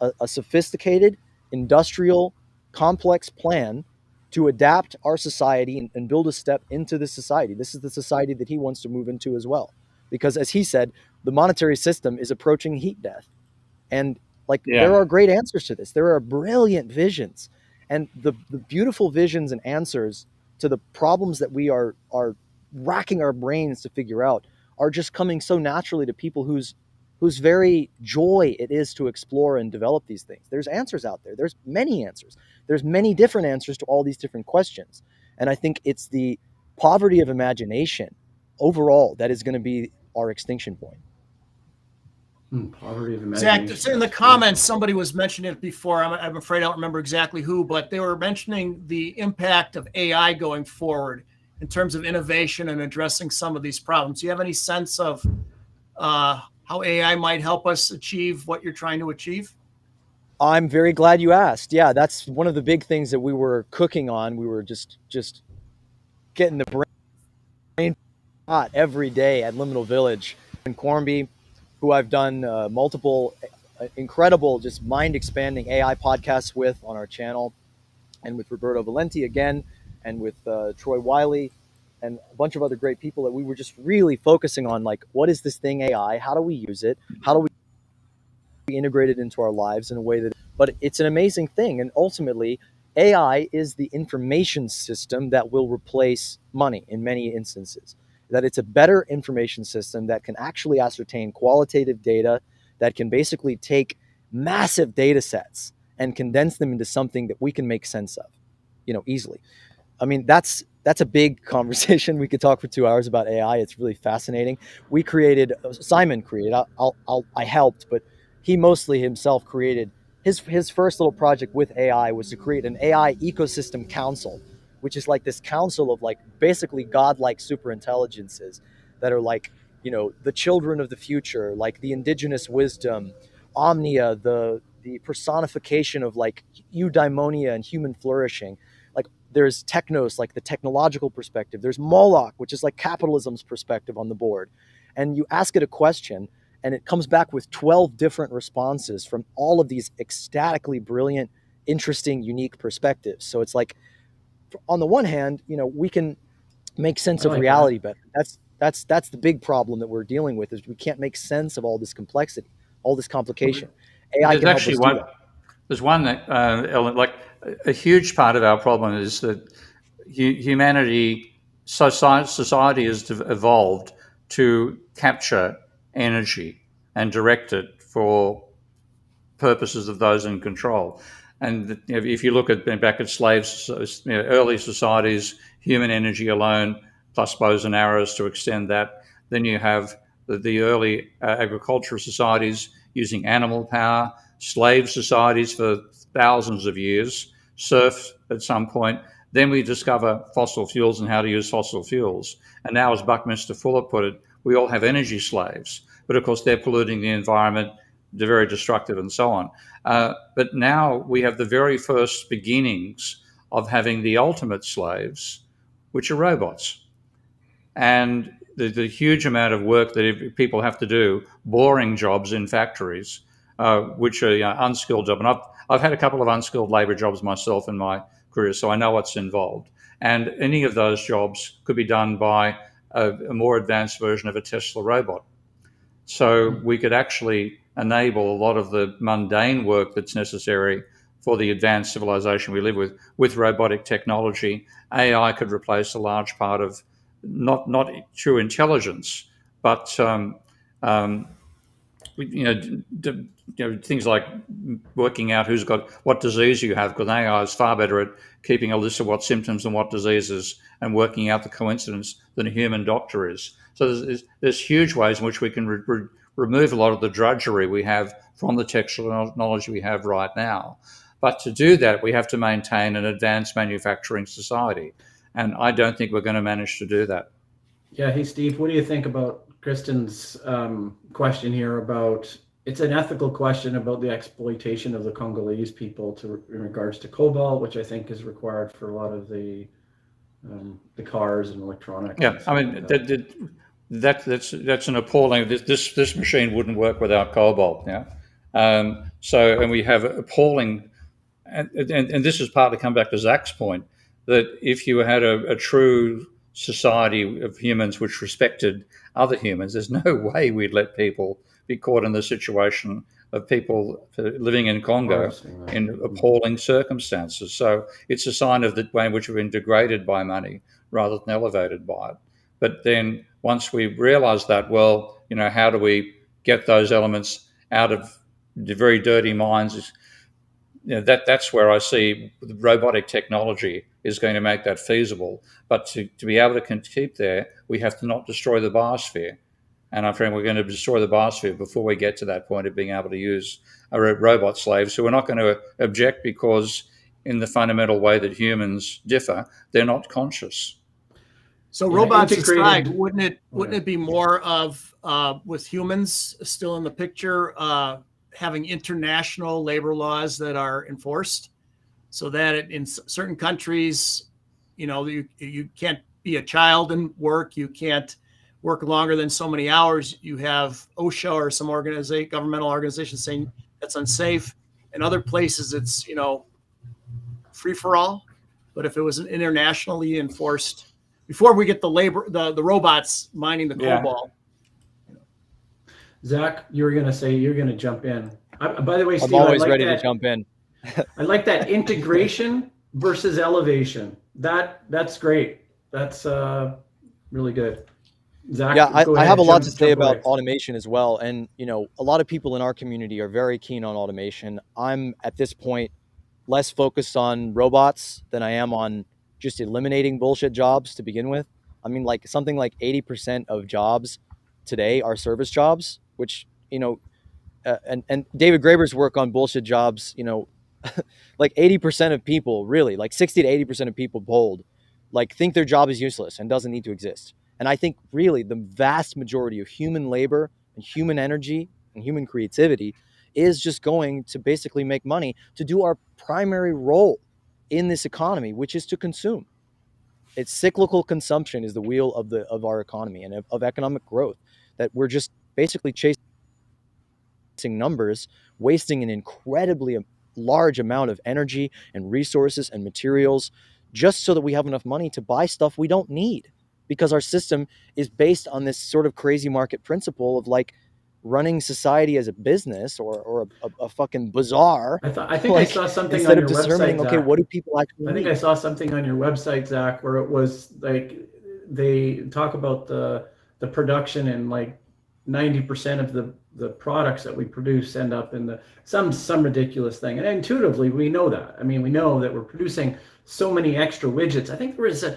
a sophisticated, industrial, complex plan to adapt our society and build a step into this society. This is the society that he wants to move into as well. Because as he said, the monetary system is approaching heat death. And there are great answers to this. There are brilliant visions. And the beautiful visions and answers to the problems that we are racking our brains to figure out are just coming so naturally to people whose very joy it is to explore and develop these things. There's answers out there. There's many answers. There's many different answers to all these different questions. And I think it's the poverty of imagination overall that is going to be our extinction point. Poverty of Zach, imagination. in the comments, somebody was mentioning it before. I'm afraid I don't remember exactly who, but they were mentioning the impact of AI going forward in terms of innovation and addressing some of these problems. Do you have any sense of how AI might help us achieve what you're trying to achieve? I'm very glad you asked. Yeah, that's one of the big things that we were cooking on. We were just getting the brain hot every day at Liminal Village. In Cornby, who I've done multiple incredible, just mind-expanding AI podcasts with on our channel, and with Roberto Valenti again, and with Troy Wiley, and a bunch of other great people that we were just really focusing on, like, what is this thing AI? How do we use it? How do we integrate it into our lives in a way that, but it's an amazing thing. And ultimately, AI is the information system that will replace money in many instances. That it's a better information system that can actually ascertain qualitative data, that can basically take massive data sets and condense them into something that we can make sense of, easily. I mean, that's a big conversation. We could talk for 2 hours about AI. It's really fascinating. Simon created, I helped, but he mostly himself created his first little project with AI was to create an AI ecosystem council, which is like this council of like basically godlike super intelligences that are like, the children of the future, like the indigenous wisdom, Omnia, the personification of like eudaimonia and human flourishing. Like there's Technos, like the technological perspective. There's Moloch, which is like capitalism's perspective on the board. And you ask it a question and it comes back with 12 different responses from all of these ecstatically brilliant, interesting, unique perspectives. So it's like, on the one hand, we can make sense of reality better. That's the big problem that we're dealing with, is we can't make sense of all this complexity, all this complication. AI can help us do that. There's one element, like a huge part of our problem is that society has evolved to capture energy and direct it for purposes of those in control. And if you look back at slaves, early societies, human energy alone, plus bows and arrows to extend that. Then you have the early agricultural societies using animal power, slave societies for thousands of years, serf at some point. Then we discover fossil fuels and how to use fossil fuels. And now, as Buckminster Fuller put it, we all have energy slaves. But of course, they're polluting the environment, they're very destructive and so on. But now we have the very first beginnings of having the ultimate slaves, which are robots. And the huge amount of work that people have to do, boring jobs in factories, which are unskilled jobs. And I've had a couple of unskilled labor jobs myself in my career, so I know what's involved. And any of those jobs could be done by a more advanced version of a Tesla robot. So we could actually enable a lot of the mundane work that's necessary for the advanced civilization we live with robotic technology. AI could replace a large part of not true intelligence, but things like working out who's got what disease you have, because AI is far better at keeping a list of what symptoms and what diseases and working out the coincidence than a human doctor is. So there's huge ways in which we can remove a lot of the drudgery we have from the technology we have right now. But to do that, we have to maintain an advanced manufacturing society. And I don't think we're going to manage to do that. Yeah. Hey, Steve, what do you think about Kristen's question here about, it's an ethical question about the exploitation of the Congolese people in regards to cobalt, which I think is required for a lot of the cars and electronics. Yeah, I mean, that's an appalling. This machine wouldn't work without cobalt. Yeah, and we have appalling, and this is partly come back to Zach's point, that if you had a true society of humans which respected other humans, there's no way we'd let people be caught in the situation of people living in Congo in appalling circumstances. So it's a sign of the way in which we've been degraded by money rather than elevated by it. But then once we realize that, well, how do we get those elements out of the very dirty minds? That's where I see robotic technology is going to make that feasible. But to be able to keep there, we have to not destroy the biosphere. And I'm afraid we're going to destroy the biosphere before we get to that point of being able to use robot slaves who are not going to object because in the fundamental way that humans differ, they're not conscious. So robots aside, wouldn't it be more of, with humans still in the picture, having international labor laws that are enforced so that in certain countries, you can't be a child and work, you can't work longer than so many hours. You have OSHA or some governmental organization saying that's unsafe. In other places, it's, free for all. But if it was an internationally enforced, before we get the robots mining the cobalt. Zach, you were going to say you're going to jump in. By the way, Steve, I'm always ready to jump in. I like that integration versus elevation. That's great. That's really good. Zach, yeah, I have a lot to say about automation as well. And, a lot of people in our community are very keen on automation. I'm at this point less focused on robots than I am on just eliminating bullshit jobs to begin with. I mean, like something like 80% of jobs today are service jobs, which, and David Graeber's work on bullshit jobs, like 80% of people really, like 60 to 80% of people polled, like think their job is useless and doesn't need to exist. And I think really the vast majority of human labor and human energy and human creativity is just going to basically make money to do our primary role in this economy, which is to consume. It's cyclical consumption is the wheel of our economy and of economic growth, that we're just basically chasing numbers, wasting an incredibly large amount of energy and resources and materials just so that we have enough money to buy stuff we don't need, because our system is based on this sort of crazy market principle of like running society as a business or a fucking bazaar. I think I saw something on your website, Zach. Okay, what do people actually I think I saw something on your website, Zach, where it was like they talk about the production and like 90% of the products that we produce end up in some ridiculous thing. And intuitively, we know that. I mean, we know that we're producing so many extra widgets. I think there was a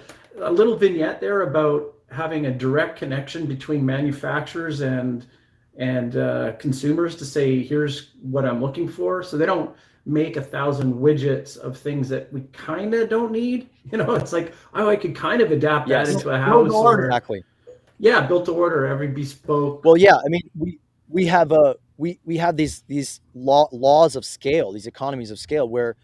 little vignette there about having a direct connection between manufacturers and consumers to say, here's what I'm looking for. So they don't make 1,000 widgets of things that we kind of don't need. It's like, oh, I could kind of adapt that into a house. Exactly. Yeah, built to order, every bespoke. Well, yeah, I mean, we have these laws of scale, these economies of scale, where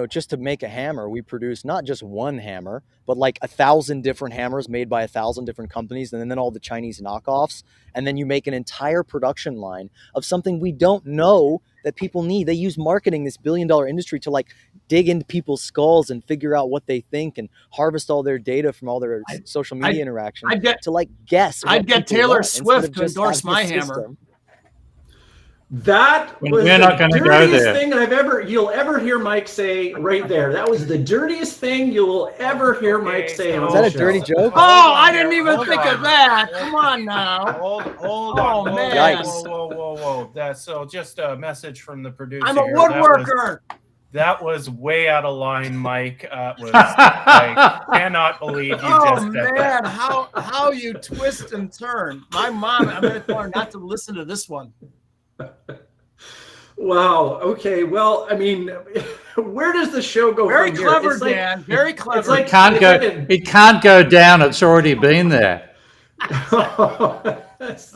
just to make a hammer, we produce not just one hammer, but like 1,000 different hammers made by 1,000 different companies, and then all the Chinese knockoffs, and then you make an entire production line of something we don't know that people need. They use marketing, this billion-dollar industry, to like dig into people's skulls and figure out what they think and harvest all their data from all their social media interactions to like guess. I'd get Taylor Swift to endorse my hammer. That was the dirtiest thing you'll ever hear Mike say right there. That was the dirtiest thing you will ever hear Mike say. Is that a dirty joke? Oh, I didn't even think of that. Come on now. Hold on. Oh, man. Yikes. Whoa. So just a message from the producer. I'm a woodworker. That was way out of line, Mike. I cannot believe you just said that. Oh, man. How you twist and turn. My mom, I'm going to tell her not to listen to this one. Wow. Okay. Well, I mean, where does the show go Very from clever, here? Dan. Very clever. It's like It can't go down. It's already been there. Steve,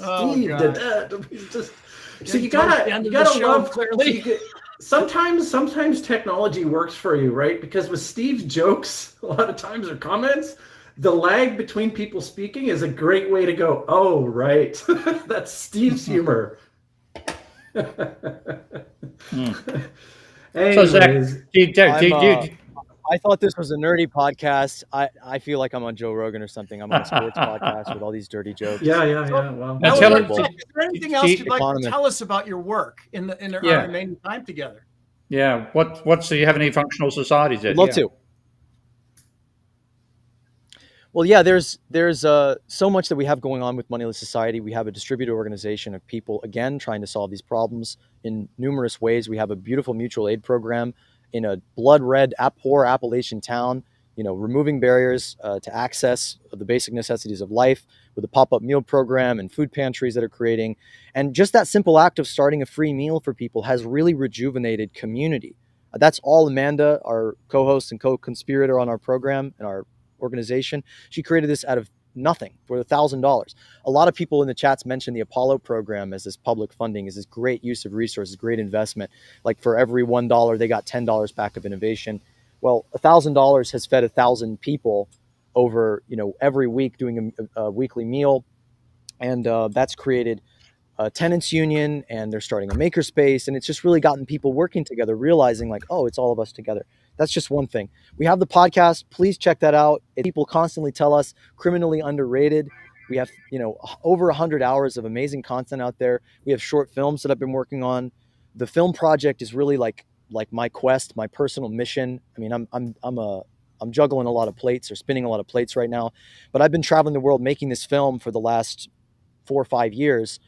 so you gotta love. Clearly. Sometimes technology works for you, right? Because with Steve's jokes, a lot of times or comments, the lag between people speaking is a great way to go, oh, right. That's Steve's humor. So, Zach, I thought this was a nerdy podcast. I feel like I'm on Joe Rogan or something. I'm on a sports podcast with all these dirty jokes. Yeah. Well, is there anything else you'd like to tell us about your work in our remaining time together? Yeah. Do you have any functional societies yet? I'd love to. Well, yeah, there's so much that we have going on with Moneyless Society. We have a distributed organization of people, again, trying to solve these problems in numerous ways. We have a beautiful mutual aid program in a blood red, poor Appalachian town removing barriers to access of the basic necessities of life with the pop-up meal program and food pantries that are creating. And just that simple act of starting a free meal for people has really rejuvenated community. That's all Amanda, our co-host and co-conspirator on our program and our organization, she created this out of nothing for $1,000. A lot of people in the chats mentioned the Apollo program as this public funding, as this great use of resources, great investment. Like for every $1, they got $10 back of innovation. Well, $1,000 has fed 1,000 people over, every week doing a weekly meal. And that's created a tenants union, and they're starting a makerspace. And it's just really gotten people working together, realizing like, oh, it's all of us together. That's just one thing. We have the podcast. Please check that out. People constantly tell us criminally underrated. We have, over 100 hours of amazing content out there. We have short films that I've been working on. The film project is really like my quest, my personal mission. I mean, I'm juggling a lot of plates, or spinning a lot of plates right now, but I've been traveling the world making this film for the last 4 or 5 years,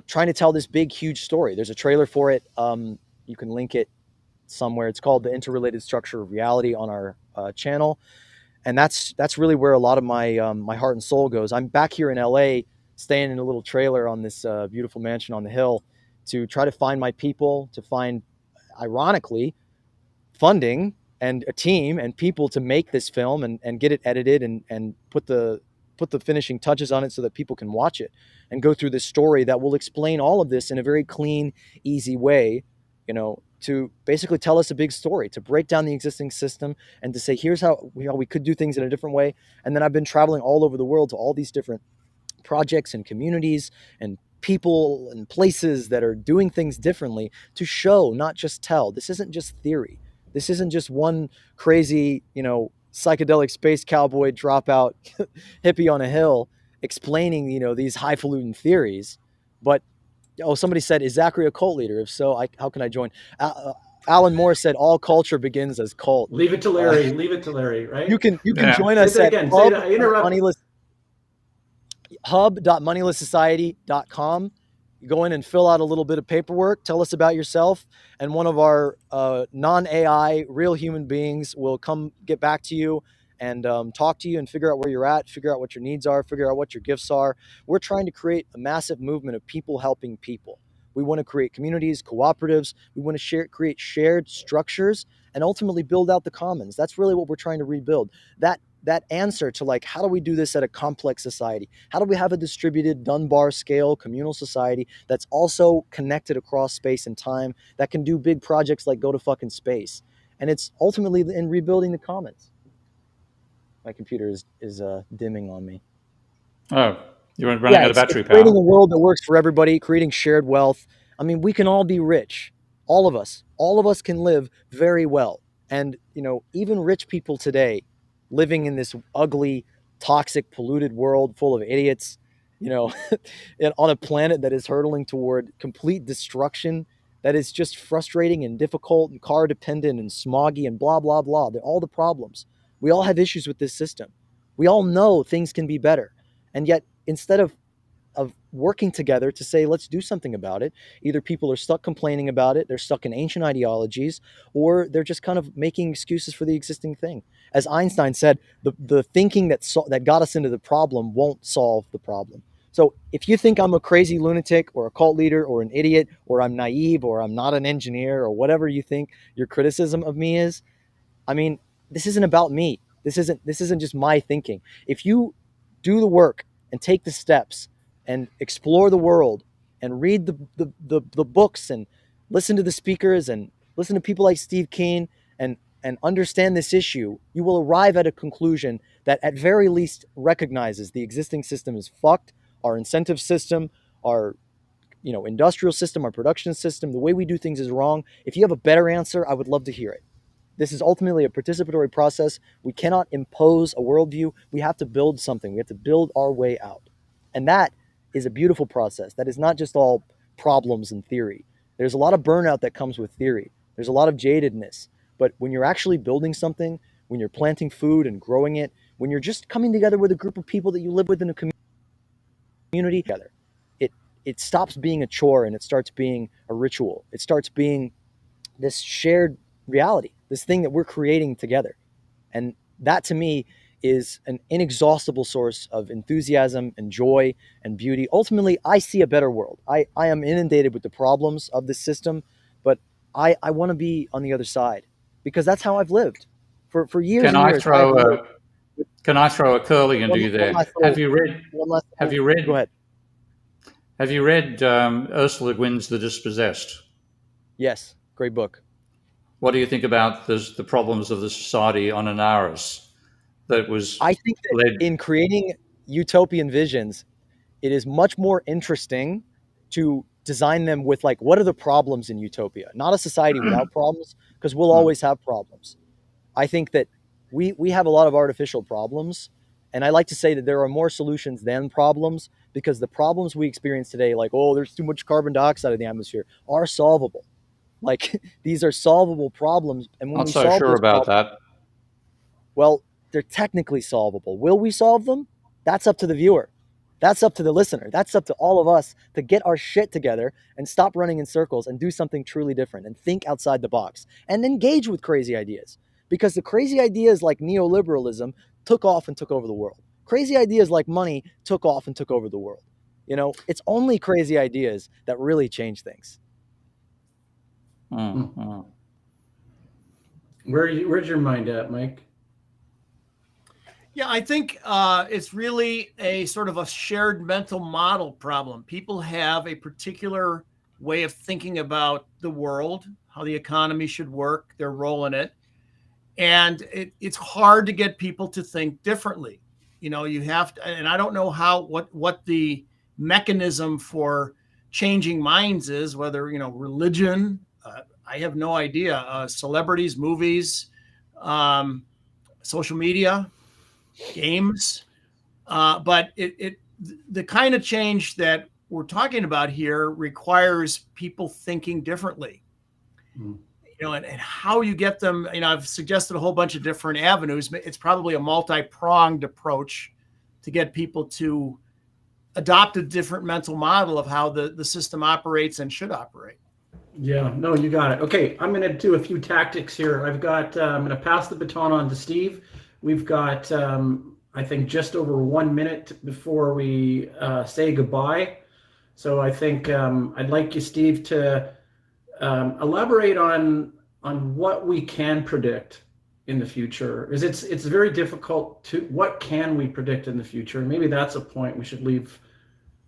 trying to tell this big, huge story. There's a trailer for it. You can link it somewhere. It's called The Interrelated Structure of Reality on our channel. And that's really where a lot of my my heart and soul goes. I'm back here in LA, staying in a little trailer on this beautiful mansion on the hill to try to find my people, to find, ironically, funding and a team and people to make this film and get it edited and put the finishing touches on it so that people can watch it and go through this story that will explain all of this in a very clean, easy way, to basically tell us a big story, to break down the existing system and to say, here's how we could do things in a different way. And then I've been traveling all over the world to all these different projects and communities and people and places that are doing things differently to show, not just tell. This isn't just theory. This isn't just one crazy, psychedelic space cowboy dropout hippie on a hill explaining, these highfalutin theories. But somebody said, is Zachary a cult leader? If so, how can I join? Alan Moore said, all culture begins as cult. Leave it to Larry. Leave it to Larry, right? You can join us at hub.moneylesssociety.com. You go in and fill out a little bit of paperwork, tell us about yourself, and one of our non-AI, real human beings will come get back to you and talk to you and figure out where you're at, figure out what your needs are, figure out what your gifts are. We're trying to create a massive movement of people helping people. We want to create communities, cooperatives. We want to create shared structures and ultimately build out the commons. That's really what we're trying to rebuild. That answer to like, how do we do this at a complex society? How do we have a distributed Dunbar scale communal society that's also connected across space and time, that can do big projects like go to fucking space? And it's ultimately in rebuilding the commons. My computer is dimming on me. Oh, you're running out of battery power. Creating a world that works for everybody, creating shared wealth. I mean, we can all be rich. All of us can live very well. And, even rich people today, living in this ugly, toxic, polluted world full of idiots, on a planet that is hurtling toward complete destruction, that is just frustrating and difficult and car dependent and smoggy and blah, blah, blah. They're all the problems. We all have issues with this system. We all know things can be better. And yet, instead of working together to say, let's do something about it, either people are stuck complaining about it, they're stuck in ancient ideologies, or they're just kind of making excuses for the existing thing. As Einstein said, the thinking that got us into the problem won't solve the problem. So if you think I'm a crazy lunatic or a cult leader or an idiot, or I'm naive, or I'm not an engineer, or whatever you think your criticism of me is, I mean, this isn't about me. This isn't just my thinking. If you do the work and take the steps and explore the world and read the books and listen to the speakers and listen to people like Steve Keen and understand this issue, you will arrive at a conclusion that at very least recognizes the existing system is fucked, our incentive system, our industrial system, our production system, the way we do things is wrong. If you have a better answer, I would love to hear it. This is ultimately a participatory process. We cannot impose a worldview. We have to build something. We have to build our way out. And that is a beautiful process. That is not just all problems and theory. There's a lot of burnout that comes with theory. There's a lot of jadedness. But when you're actually building something, when you're planting food and growing it, when you're just coming together with a group of people that you live with in a community together, it stops being a chore and it starts being a ritual. It starts being this shared reality, this thing that we're creating together. And that to me is an inexhaustible source of enthusiasm and joy and beauty. Ultimately, I see a better world. I am inundated with the problems of this system, but I want to be on the other side, because that's how I've lived for years Can and I years. throw a curly into you there? Have you read? Go ahead. Have you read Ursula Le Guin's The Dispossessed? Yes, great book. What do you think about the problems of the society on Anaris that was I think that led? in creating utopian visions, it is much more interesting to design them with, like, what are the problems in utopia? Not a society without problems, because we'll always have problems. I think that we have a lot of artificial problems, and I like to say that there are more solutions than problems, because the problems we experience today, like, oh, there's too much carbon dioxide in the atmosphere, are solvable. Like, these are solvable problems, and when Not we so solve sure those about problems, that. well, they're technically solvable. Will we solve them? That's up to the viewer. That's up to the listener. That's up to all of us to get our shit together and stop running in circles and do something truly different and think outside the box and engage with crazy ideas. Because the crazy ideas like neoliberalism took off and took over the world. Crazy ideas like money took off and took over the world. You know, it's only crazy ideas that really change things. Mm-hmm. Where's your mind at, Mike? Yeah, I think it's really a sort of a shared mental model problem. People have a particular way of thinking about the world, how the economy should work, their role in it. And it's hard to get people to think differently. You know, you have to, and I don't know what the mechanism for changing minds is, whether, you know, religion, I have no idea, celebrities, movies, social media, games, but the kind of change that we're talking about here requires people thinking differently. You know, and how you get them, you know, I've suggested a whole bunch of different avenues. It's probably a multi-pronged approach to get people to adopt a different mental model of how the system operates and should operate. Yeah, no, you got it. Okay, I'm going to do a few tactics here. I'm going to pass the baton on to Steve. We've got, I think, just over 1 minute before we say goodbye. So I think I'd like you, Steve, to elaborate on what we can predict in the future. It's very difficult to, what can we predict in the future? Maybe that's a point we should leave.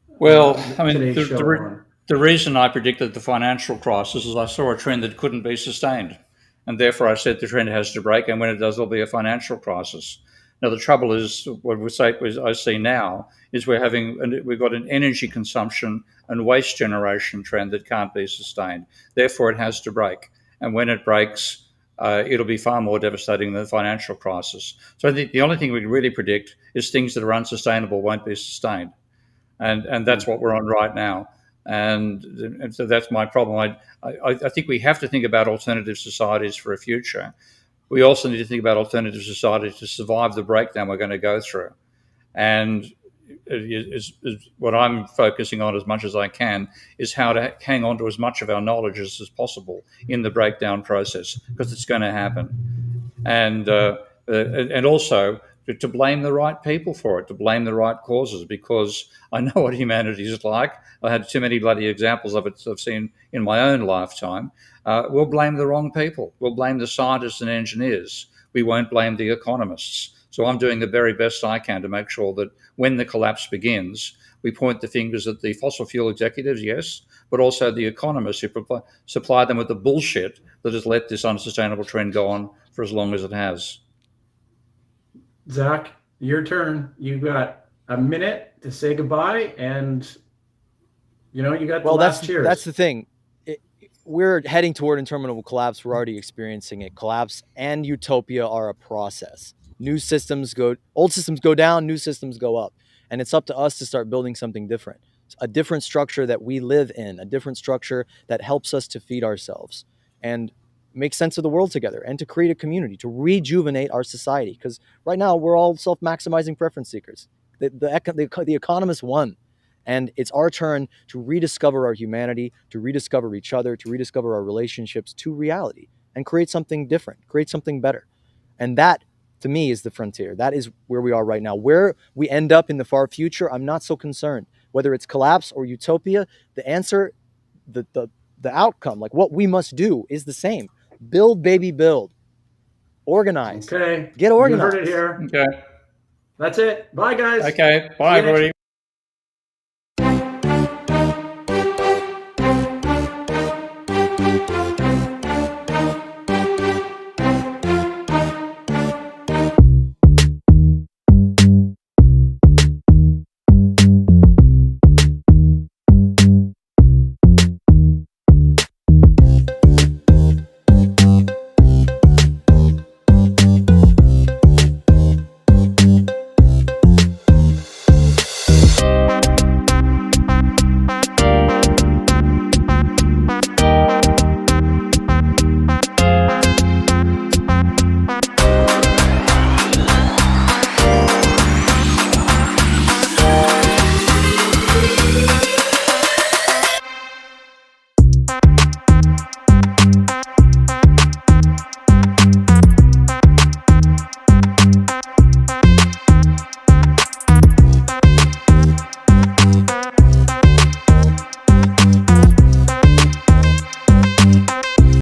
Well, I mean, today's show on. The reason I predicted the financial crisis is I saw a trend that couldn't be sustained. And therefore, I said the trend has to break. And when it does, there'll be a financial crisis. Now, the trouble is, what I see now is we've got an energy consumption and waste generation trend that can't be sustained. Therefore, it has to break. And when it breaks, it'll be far more devastating than the financial crisis. So I think the only thing we can really predict is things that are unsustainable won't be sustained. And that's what we're on right now. And so that's my problem. I think we have to think about alternative societies for a future. We also need to think about alternative societies to survive the breakdown we're going to go through. And is what I'm focusing on as much as I can is how to hang on to as much of our knowledge as possible in the breakdown process, because it's going to happen. And also to blame the right people for it, to blame the right causes, because I know what humanity is like. I had too many bloody examples of it I've seen in my own lifetime. We'll blame the wrong people. We'll blame the scientists and engineers. We won't blame the economists. So I'm doing the very best I can to make sure that when the collapse begins, we point the fingers at the fossil fuel executives, yes, but also the economists who supply them with the bullshit that has let this unsustainable trend go on for as long as it has. Zach, your turn. You've got a minute to say goodbye, and you got the last cheers. That's the thing. We're heading toward interminable collapse. We're already experiencing it. Collapse and utopia are a process. Old systems go down, new systems go up. And it's up to us to start building something different. A different structure that we live in, a different structure that helps us to feed ourselves and make sense of the world together, and to create a community, to rejuvenate our society. Because right now we're all self-maximizing preference seekers. The economists won. And it's our turn to rediscover our humanity, to rediscover each other, to rediscover our relationships to reality, and create something different, create something better. And that to me, is the frontier. That is where we are right now. Where we end up in the far future, I'm not so concerned. Whether it's collapse or utopia, the answer, the outcome, like what we must do, is the same. Build, baby, build. Organize. Okay. Get organized. You heard it here. Okay. That's it. Bye, guys. Okay. Bye, See you next everybody.